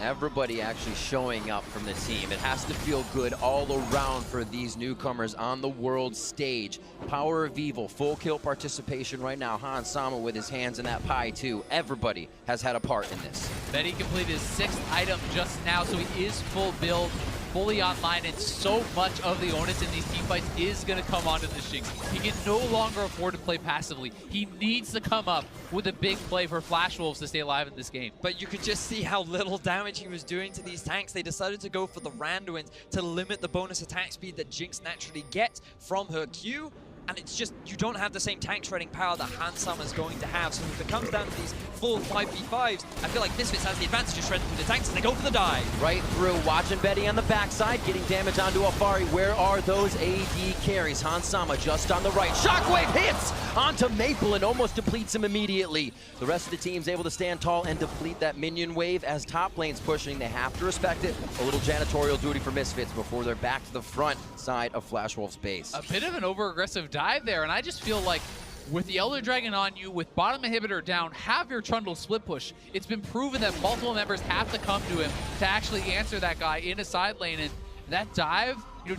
Speaker 2: Everybody actually showing up from the team. It has to feel good all around for these newcomers on the world stage. Power of Evil, full kill participation right now. Han Sama with his hands in that pie too. Everybody has had a part in this.
Speaker 1: Betty completed his 6th item just now, so he is full build, fully online, and so much of the onus in these team fights is going to come onto the Shinx. He can no longer afford to play passively. He needs to come up with a big play for Flash Wolves to stay alive in this game.
Speaker 3: But you could just see how little damage he was doing to these tanks. They decided to go for the Randuins to limit the bonus attack speed that Jinx naturally gets from her Q. And it's just, you don't have the same tank shredding power that Hansama is going to have. So if it comes down to these full 5v5s, I feel like Misfits has the advantage of shredding through the tanks as they go for the dive.
Speaker 2: Right through, watching Betty on the backside, getting damage onto Alfari. Where are those AD carries? Hansama just on the right. Shockwave hits onto Maple and almost depletes him immediately. The rest of the team's able to stand tall and deplete that minion wave as top lane's pushing. They have to respect it. A little janitorial duty for Misfits before they're back to the front side of Flash Wolf's base.
Speaker 1: A bit of an over-aggressive dive there, and I just feel like With the Elder Dragon on you, with bottom inhibitor down, have your Trundle split push. It's been proven that multiple members have to come to him to actually answer that guy in a side lane, and that dive,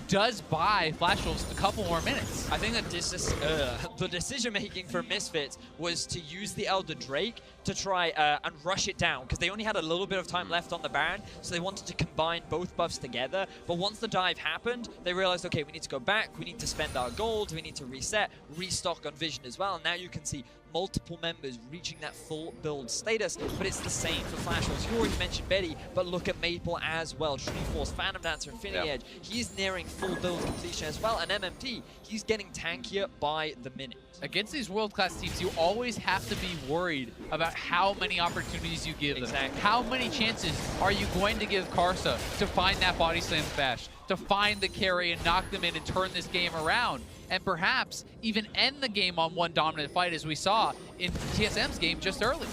Speaker 1: does buy Flash Wolves a couple more minutes.
Speaker 3: I think that the decision-making for Misfits was to use the Elder Drake to try and rush it down, because they only had a little bit of time left on the Baron, so they wanted to combine both buffs together. But once the dive happened, they realized, okay, we need to go back, we need to spend our gold, we need to reset, restock on Vision as well. And now you can see multiple members reaching that full build status, but it's the same for Flash Wolves. You already mentioned Betty, but look at Maple as well. Treeforce, Phantom Dancer, Infinity Edge, he's nearing full build completion as well. And MMT, he's getting tankier by the minute.
Speaker 1: Against these world-class teams, you always have to be worried about how many opportunities you give them.
Speaker 3: Exactly.
Speaker 1: How many chances are you going to give Karsa to find that body slam bash, to find the carry and knock them in and turn this game around, and perhaps even end the game on one dominant fight, as we saw in TSM's game just earlier.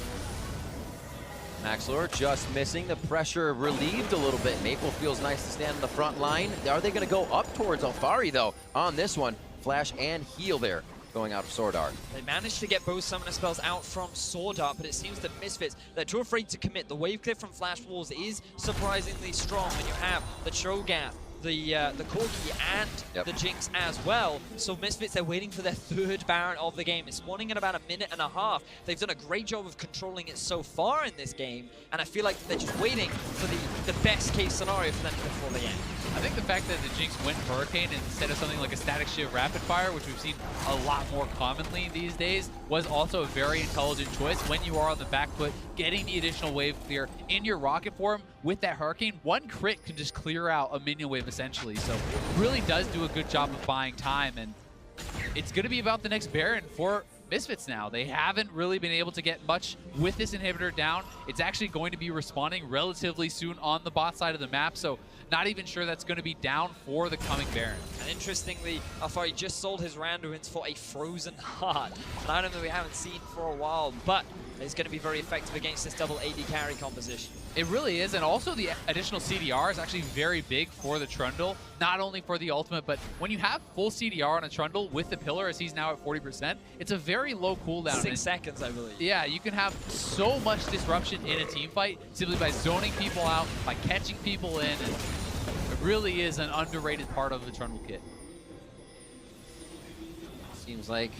Speaker 2: Maxlor just missing. The pressure relieved a little bit. Maple feels nice to stand on the front line. Are they going to go up towards Alfari, though, on this one? Flash and heal there, going out of Sword Art.
Speaker 3: They managed to get both summoner spells out from Sword Art, but it seems that Misfits, they're too afraid to commit. The wave clear from Flash Wolves is surprisingly strong when you have the Cho'Gath, the Corki, and the Jinx as well. So Misfits, they're waiting for their third Baron of the game. It's spawning in about a minute and a half. They've done a great job of controlling it so far in this game, and I feel like they're just waiting for the best case scenario for them before they end.
Speaker 1: I think the fact that the Jinx went Hurricane instead of something like a Static Shiv Rapid Fire, which we've seen a lot more commonly these days, was also a very intelligent choice when you are on the back foot, getting the additional wave clear in your rocket form. With that Hurricane, one crit can just clear out a minion wave essentially. So it really does do a good job of buying time, and it's going to be about the next Baron for Misfits now. They haven't really been able to get much with this inhibitor down. It's actually going to be respawning relatively soon on the bot side of the map, so not even sure that's going to be down for the coming Baron.
Speaker 3: And interestingly, Alfari just sold his Randuins for a Frozen Heart, an item that we haven't seen for a while, but it's going to be very effective against this double AD carry composition.
Speaker 1: It really is, and also the additional CDR is actually very big for the Trundle, not only for the ultimate, but when you have full CDR on a Trundle with the pillar, as he's now at 40%, it's a very low cooldown.
Speaker 3: 6 seconds, I believe.
Speaker 1: Yeah, you can have so much disruption in a team fight simply by zoning people out, by catching people in, and it really is an underrated part of the Trundle kit.
Speaker 2: Seems like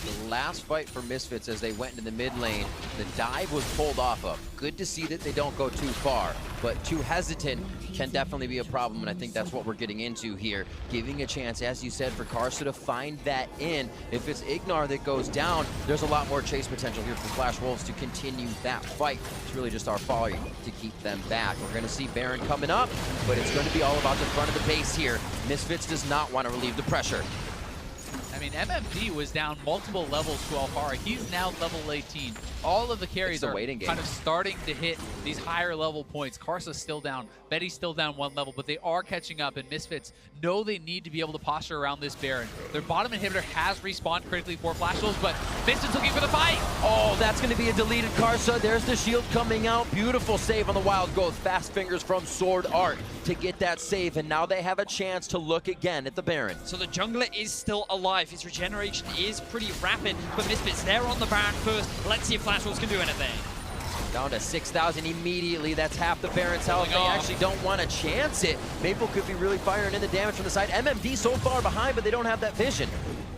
Speaker 2: the last fight for Misfits as they went into the mid lane, the dive was pulled off of. Good to see that they don't go too far, but too hesitant can definitely be a problem, and I think that's what we're getting into here. Giving a chance, as you said, for Karsa to find that in. If it's Ignar that goes down, there's a lot more chase potential here for Flash Wolves to continue that fight. It's really just our folly to keep them back. We're going to see Baron coming up, but it's going to be all about the front of the base here. Misfits does not want to relieve the pressure.
Speaker 1: I mean, MMD was down multiple levels to Alfari. He's now level 18. All of the carries are kind of starting to hit these higher level points. Karsa's still down. Betty's still down one level, but they are catching up, and Misfits know they need to be able to posture around this Baron. Their bottom inhibitor has respawned critically for Flash Wolves, but Misfits looking for the fight.
Speaker 2: Oh, that's going to be a deleted Karsa. There's the shield coming out. Beautiful save on the wild growth. Fast fingers from Sword Art to get that save, and now they have a chance to look again at the Baron.
Speaker 3: So the jungler is still alive. His regeneration is pretty rapid, but Misfits, they're on the Baron first. Let's see if Flash Wolves can do anything.
Speaker 2: Down to 6,000 immediately. That's half the Baron's health. They actually don't want to chance it. Maple could be really firing in the damage from the side. MMD so far behind, but they don't have that vision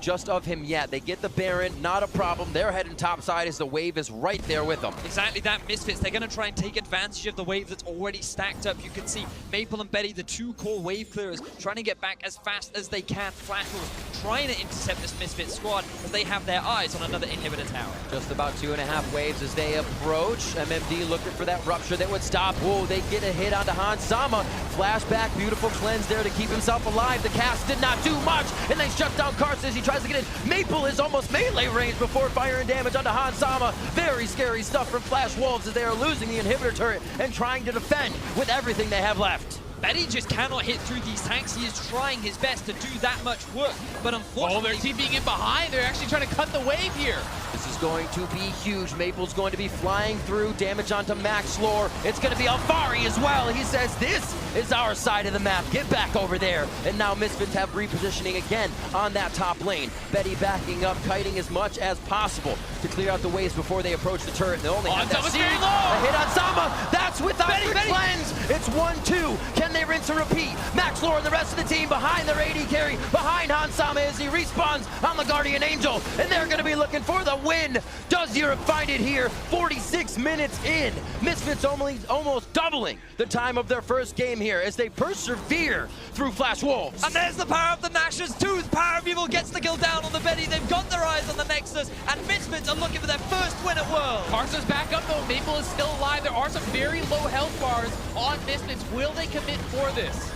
Speaker 2: just of him yet. They get the Baron, not a problem. They're heading top side as the wave is right there with them.
Speaker 3: Exactly that, Misfits. They're going to try and take advantage of the wave that's already stacked up. You can see Maple and Betty, the two core wave clearers, trying to get back as fast as they can. Flash Wolves trying to intercept this Misfits squad, but they have their eyes on another inhibitor tower.
Speaker 2: Just about 2.5 waves as they approach. MMD looking for that rupture that would stop. Whoa, they get a hit onto Hans Sama. Flashback, beautiful cleanse there to keep himself alive. The cast did not do much, and they shut down Karsa as he tries to get in. Maple is almost melee range before firing damage onto Hans Sama. Very scary stuff from Flash Wolves as they are losing the inhibitor turret and trying to defend with everything they have left.
Speaker 3: Betty just cannot hit through these tanks. He is trying his best to do that much work, but unfortunately...
Speaker 1: Oh, they're TPing in behind. They're actually trying to cut the wave here.
Speaker 2: This is going to be huge. Maple's going to be flying through, damage onto Max Lore. It's going to be Alfari as well. He says this is our side of the map. Get back over there. And now Misfits have repositioning again on that top lane. Betty backing up, kiting as much as possible to clear out the waves before they approach the turret. They only have that
Speaker 1: Zama's
Speaker 2: seed.
Speaker 1: very low.
Speaker 2: A hit on Zama. That's without the cleanse. It's 1-2. Can they rinse and repeat? Max Lore and the rest of the team behind their AD carry, behind Hansama as he respawns on the Guardian Angel. And they're going to be looking for the win. Does Europe find it here? 46 minutes in. Misfits almost doubling the time of their first game here as they persevere through Flash Wolves.
Speaker 3: And there's the power of the Nashers too. The power of evil gets the kill down on the Betty. They've got their eyes on the Nexus, and Misfits are looking for their first win at World.
Speaker 1: Carson's back up though. Maple is still alive. There are some very low health bars on Misfits. Will they commit for this?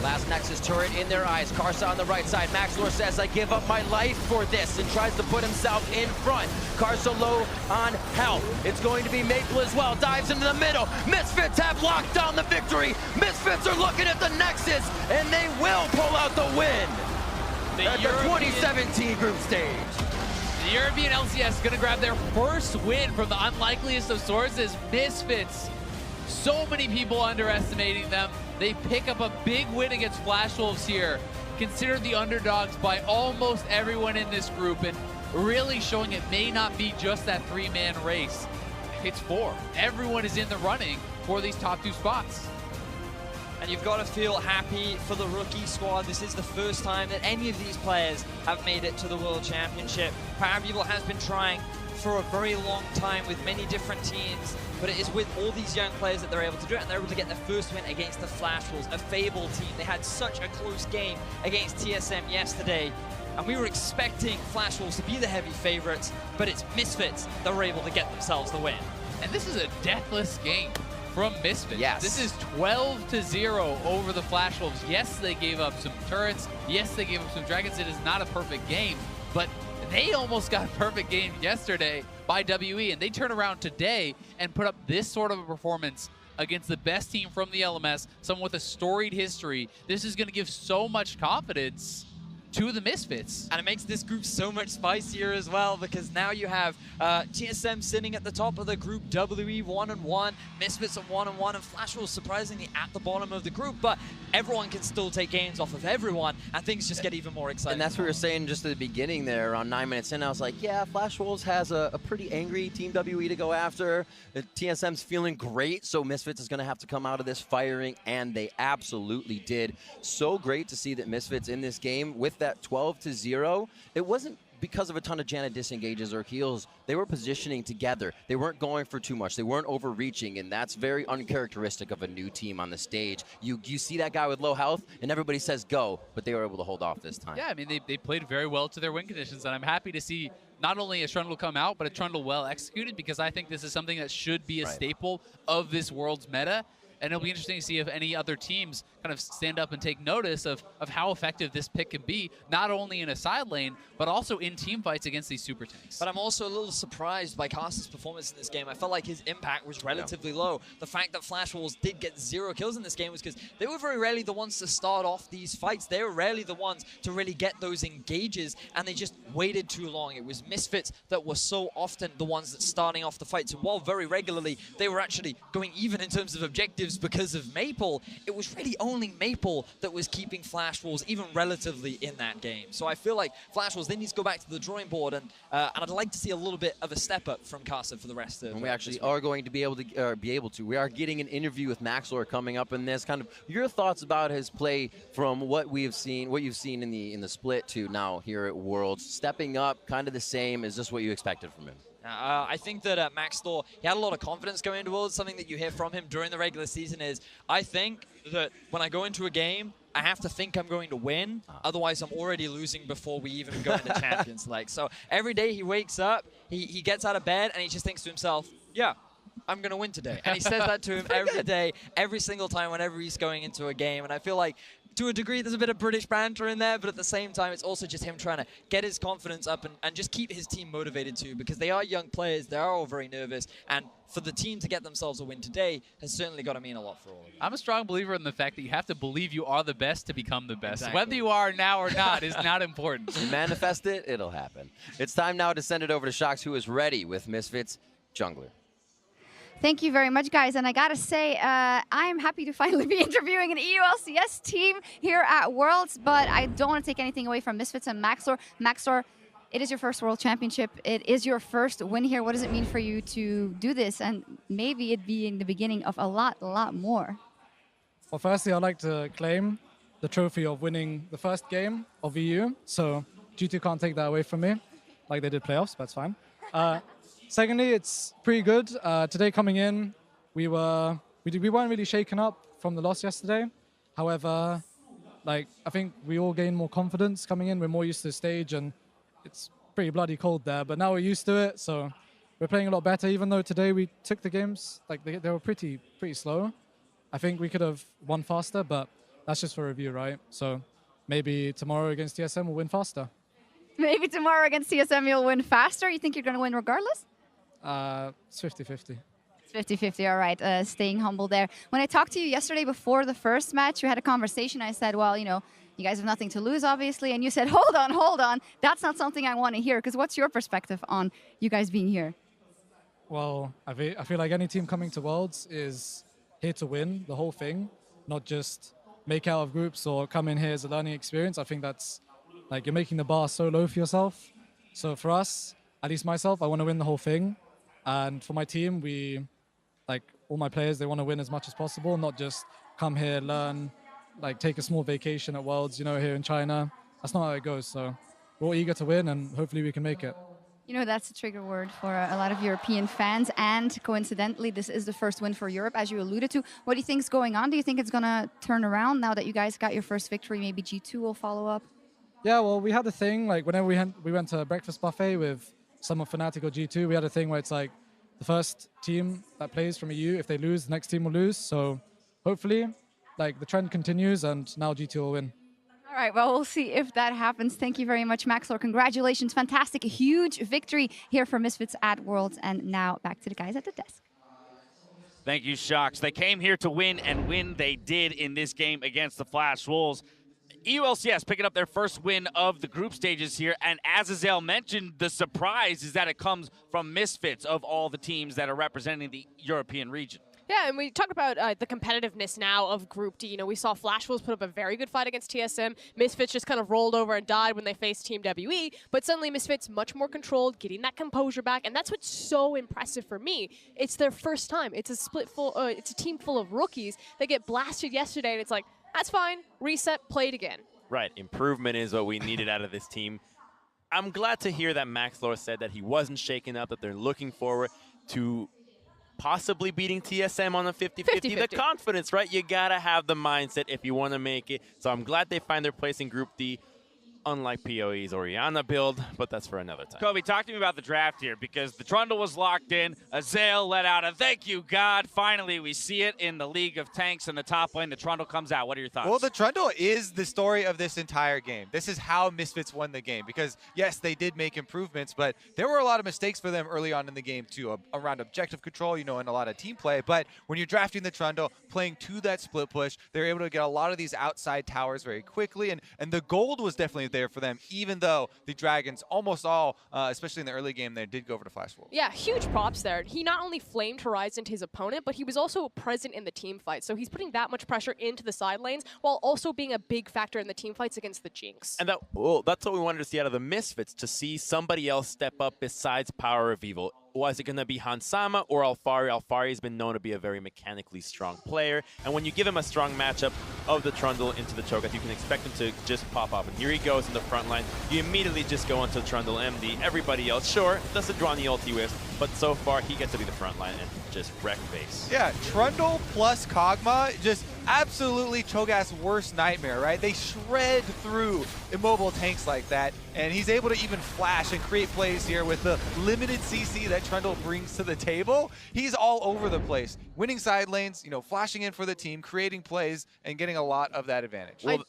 Speaker 2: Last Nexus turret in their eyes. Karsa on the right side. Maxlor says, I give up my life for this, and tries to put himself in front. Karsa low on health. It's going to be Maple as well. Dives into the middle. Misfits have locked down the victory. Misfits are looking at the Nexus, and they will pull out the win at the 2017 group stage.
Speaker 1: The European LCS is going to grab their first win from the unlikeliest of sources, Misfits. So many people underestimating them. They pick up a big win against Flash Wolves here, considered the underdogs by almost everyone in this group, and really showing it may not be just that three-man race. It's four. Everyone is in the running for these top two spots.
Speaker 3: And you've got to feel happy for the rookie squad. This is the first time that any of these players have made it to the World Championship. Power of Evil has been trying for a very long time with many different teams, but it is with all these young players that they're able to do it, and they're able to get their first win against the Flash Wolves, a Fable team. They had such a close game against TSM yesterday, and we were expecting Flash Wolves to be the heavy favorites, but it's Misfits that were able to get themselves the win.
Speaker 1: And this is a deathless game from Misfits.
Speaker 2: Yes.
Speaker 1: This is 12-0 over the Flash Wolves. Yes, they gave up some turrets. Yes, they gave up some dragons. It is not a perfect game, but they almost got a perfect game yesterday by WE, and they turn around today and put up this sort of a performance against the best team from the LMS, someone with a storied history. This is going to give so much confidence to the Misfits.
Speaker 3: And it makes this group so much spicier as well, because now you have TSM sitting at the top of the group, WE 1-1, Misfits at 1-1, and Flash Wolves surprisingly at the bottom of the group, but everyone can still take games off of everyone, and things just get even more exciting.
Speaker 2: And that's what we were saying just at the beginning there, around 9 minutes in. I was like, yeah, Flash Wolves has a pretty angry Team WE to go after. TSM's feeling great, so Misfits is going to have to come out of this firing, and they absolutely did. So great to see that Misfits in this game with that 12-0. It wasn't because of a ton of Janet disengages or heals. They were positioning together. They weren't going for too much. They weren't overreaching, and that's very uncharacteristic of a new team on the stage. You see that guy with low health, and everybody says go, but they were able to hold off this time.
Speaker 1: Yeah, I mean, they played very well to their win conditions, and I'm happy to see not only a Trundle come out, but a Trundle well executed, because I think this is something that should be a staple of this world's meta. And it'll be interesting to see if any other teams kind of stand up and take notice of how effective this pick can be, not only in a side lane, but also in team fights against these super tanks.
Speaker 3: But I'm also a little surprised by Carson's performance in this game. I felt like his impact was relatively low. The fact that Flash Wolves did get 0 kills in this game was because they were very rarely the ones to start off these fights. They were rarely the ones to really get those engages, and they just waited too long. It was Misfits that were so often the ones that starting off the fights. And while very regularly they were actually going even in terms of objectives because of Maple, it was really only Maple that was keeping Flash Wolves even relatively in that game. So I feel like Flash Wolves, they need to go back to the drawing board, and I'd like to see a little bit of a step up from Carson for the rest of.
Speaker 2: And we actually are going to be able to. We are getting an interview with Maxlor coming up in this. Kind of your thoughts about his play from what we have seen, what you've seen in the split to now here at Worlds, stepping up, kind of the same. Is this what you expected from him?
Speaker 3: I think that Max Thor, he had a lot of confidence going into Worlds. Something that you hear from him during the regular season is, I think that when I go into a game, I have to think I'm going to win. Otherwise, I'm already losing before we even go into Champions League. So every day he wakes up, he gets out of bed, and he just thinks to himself, yeah, I'm going to win today. And he says that to him every day, every single time, whenever he's going into a game. And I feel like, to a degree, there's a bit of British banter in there, but at the same time, it's also just him trying to get his confidence up and just keep his team motivated too, because they are young players, they are all very nervous, and for the team to get themselves a win today has certainly got to mean a lot for all of them.
Speaker 1: I'm a strong believer in the fact that you have to believe you are the best to become the best.
Speaker 3: Exactly.
Speaker 1: Whether you are now or not is not important.
Speaker 2: You manifest it, it'll happen. It's time now to send it over to Shox, who is ready with Misfits Jungler.
Speaker 4: Thank you very much, guys. And I gotta say, I am happy to finally be interviewing an EULCS team here at Worlds, but I don't want to take anything away from Misfits and Maxor. Maxor, it is your first World Championship. It is your first win here. What does it mean for you to do this? And maybe it being the beginning of a lot more.
Speaker 5: Well, firstly, I'd like to claim the trophy of winning the first game of EU. So G2 can't take that away from me, like they did playoffs, but it's fine. Secondly, it's pretty good. Today coming in, we weren't really shaken up from the loss yesterday. However, I think we all gained more confidence coming in. We're more used to the stage, and it's pretty bloody cold there. But now we're used to it, so we're playing a lot better. Even though today we took the games, they were pretty slow. I think we could have won faster, but that's just for review, right? So maybe tomorrow against TSM we'll win faster.
Speaker 4: Maybe tomorrow against TSM you'll win faster. You think you're going to win regardless?
Speaker 5: It's 50-50.
Speaker 4: It's 50-50, all right. Staying humble there. When I talked to you yesterday before the first match, we had a conversation. I said, well, you know, you guys have nothing to lose, obviously. And you said, hold on. That's not something I want to hear. Because what's your perspective on you guys being here?
Speaker 5: Well, I feel like any team coming to Worlds is here to win the whole thing, not just make out of groups or come in here as a learning experience. I think that's, like, you're making the bar so low for yourself. So for us, at least myself, I want to win the whole thing. And for my team, all my players, they want to win as much as possible, not just come here, learn, take a small vacation at Worlds, you know, here in China. That's not how it goes. So we're all eager to win, and hopefully we can make it.
Speaker 4: You know, that's a trigger word for a lot of European fans. And coincidentally, this is the first win for Europe, as you alluded to. What do you think is going on? Do you think it's going to turn around now that you guys got your first victory? Maybe G2 will follow up?
Speaker 5: Yeah, well, we had a thing, whenever we went to a breakfast buffet with some of Fnatic or G2, we had a thing where it's the first team that plays from EU, if they lose, the next team will lose. So hopefully, the trend continues, and now G2 will win.
Speaker 4: All right, well, we'll see if that happens. Thank you very much, Maxor. Congratulations. Fantastic. A huge victory here for Misfits at Worlds. And now back to the guys at the desk.
Speaker 6: Thank you, Shocks. They came here to win, and win they did in this game against the Flash Wolves. EULCS picking up their first win of the group stages here, and as Azazel mentioned, the surprise is that it comes from Misfits of all the teams that are representing the European region.
Speaker 7: Yeah, and we talked about the competitiveness now of Group D. You know, we saw Flash Wolves put up a very good fight against TSM. Misfits just kind of rolled over and died when they faced Team WE, but suddenly Misfits much more controlled, getting that composure back, and that's what's so impressive for me. It's their first time. It's a team full of rookies. They get blasted yesterday, and it's like, that's fine. Reset, play it again.
Speaker 8: Right. Improvement is what we needed out of this team. I'm glad to hear that Maxor said that he wasn't shaken up, that they're looking forward to possibly beating TSM on a 50-50. The confidence, right? You got to have the mindset if you want to make it. So I'm glad they find their place in Group D, unlike PoE's Oriana build, but that's for another time.
Speaker 6: Kobe, talk to me about the draft here, because the Trundle was locked in. Azael let out a thank you, God. Finally, we see it in the League of Tanks in the top lane. The Trundle comes out. What are your thoughts?
Speaker 9: Well, the Trundle is the story of this entire game. This is how Misfits won the game, because, yes, they did make improvements, but there were a lot of mistakes for them early on in the game, too, around objective control, you know, and a lot of team play. But when you're drafting the Trundle, playing to that split push, they're able to get a lot of these outside towers very quickly, and the gold was definitely there for them, even though the Dragons almost all, especially in the early game, they did go over to Flash Wolves.
Speaker 7: Yeah, huge props there. He not only flamed Horizon to his opponent, but he was also present in the team fight. So he's putting that much pressure into the side lanes while also being a big factor in the team fights against the Jinx.
Speaker 8: And that's what we wanted to see out of the Misfits, to see somebody else step up besides Power of Evil. Was it going to be Hansama or Alfari? Alfari has been known to be a very mechanically strong player, and when you give him a strong matchup of the Trundle into the Cho'Gath, you can expect him to just pop off. And here he goes in the front line. You immediately just go into Trundle MD. Everybody else, sure, does the draw the ulti with, but so far he gets to be the front line and just wreck base.
Speaker 9: Yeah, Trundle plus Kog'Maw, just absolutely Cho'Gath's worst nightmare, right? They shred through immobile tanks like that, and he's able to even flash and create plays here with the limited CC that Trundle brings to the table. He's all over the place, winning side lanes, you know, flashing in for the team, creating plays, and getting a lot of that advantage.
Speaker 7: Well,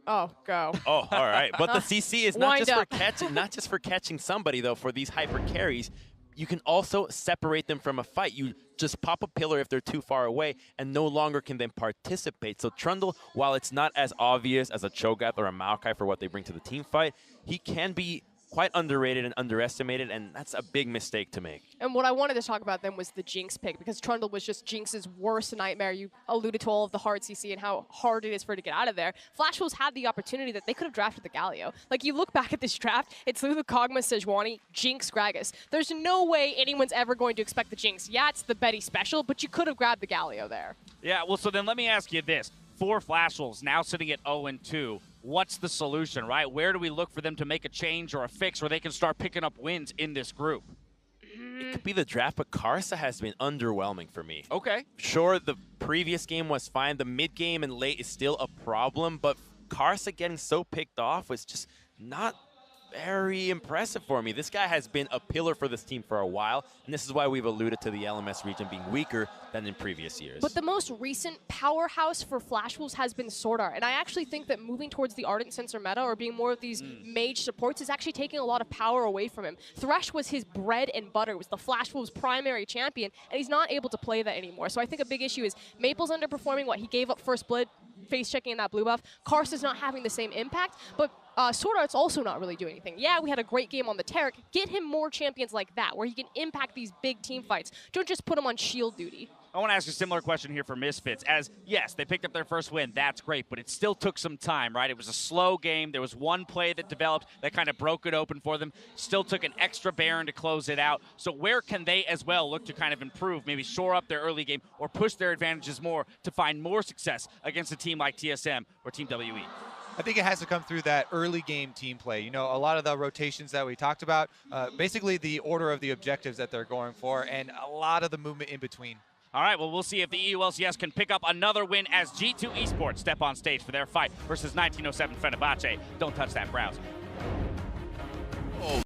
Speaker 7: oh, go.
Speaker 8: Oh, all right. But the CC is not just for catching somebody, though. For these hyper carries, you can also separate them from a fight. You just pop a pillar if they're too far away, and no longer can then participate. So Trundle, while it's not as obvious as a Cho'Gath or a Maokai for what they bring to the team fight, he can be quite underrated and underestimated, and that's a big mistake to make.
Speaker 7: And what I wanted to talk about then was the Jinx pick, because Trundle was just Jinx's worst nightmare. You alluded to all of the hard CC and how hard it is for her to get out of there. Flash Wolves had the opportunity that they could have drafted the Galio. Like, you look back at this draft, it's Lulu, Kog'Maw, Sejuani, Jinx, Gragas. There's no way anyone's ever going to expect the Jinx. Yeah, it's the Betty special, but you could have grabbed the Galio there.
Speaker 6: Yeah, well, so then let me ask you this. For Flash Wolves, now sitting at 0-2, what's the solution, right? Where do we look for them to make a change or a fix where they can start picking up wins in this group?
Speaker 8: It could be the draft, but Karsa has been underwhelming for me.
Speaker 6: Okay.
Speaker 8: Sure, the previous game was fine. The mid game and late is still a problem, but Karsa getting so picked off was just not very impressive for me. This guy has been a pillar for this team for a while, and this is why we've alluded to the LMS region being weaker than in previous years.
Speaker 7: But the most recent powerhouse for Flash Wolves has been Sword Art, and I actually think that moving towards the Ardent Sensor meta or being more of these mage supports is actually taking a lot of power away from him. Thresh was his bread and butter, was the Flash Wolves' primary champion, and he's not able to play that anymore. So I think a big issue is Maple's underperforming. What, he gave up first blood, face checking in that blue buff. Karsa's not having the same impact, but Sword Art's also not really doing anything. Yeah, we had a great game on the Taric. Get him more champions like that, where he can impact these big team fights. Don't just put him on shield duty.
Speaker 6: I want to ask a similar question here for Misfits. As, yes, they picked up their first win. That's great, but it still took some time, right? It was a slow game. There was one play that developed that kind of broke it open for them. Still took an extra Baron to close it out. So where can they as well look to kind of improve, maybe shore up their early game or push their advantages more to find more success against a team like TSM or Team WE?
Speaker 9: I think it has to come through that early game team play. You know, a lot of the rotations that we talked about, basically the order of the objectives that they're going for, and a lot of the movement in between.
Speaker 6: All right, well, we'll see if the EULCS can pick up another win as G2 Esports step on stage for their fight versus 1907 Fenerbahce. Don't touch that browser.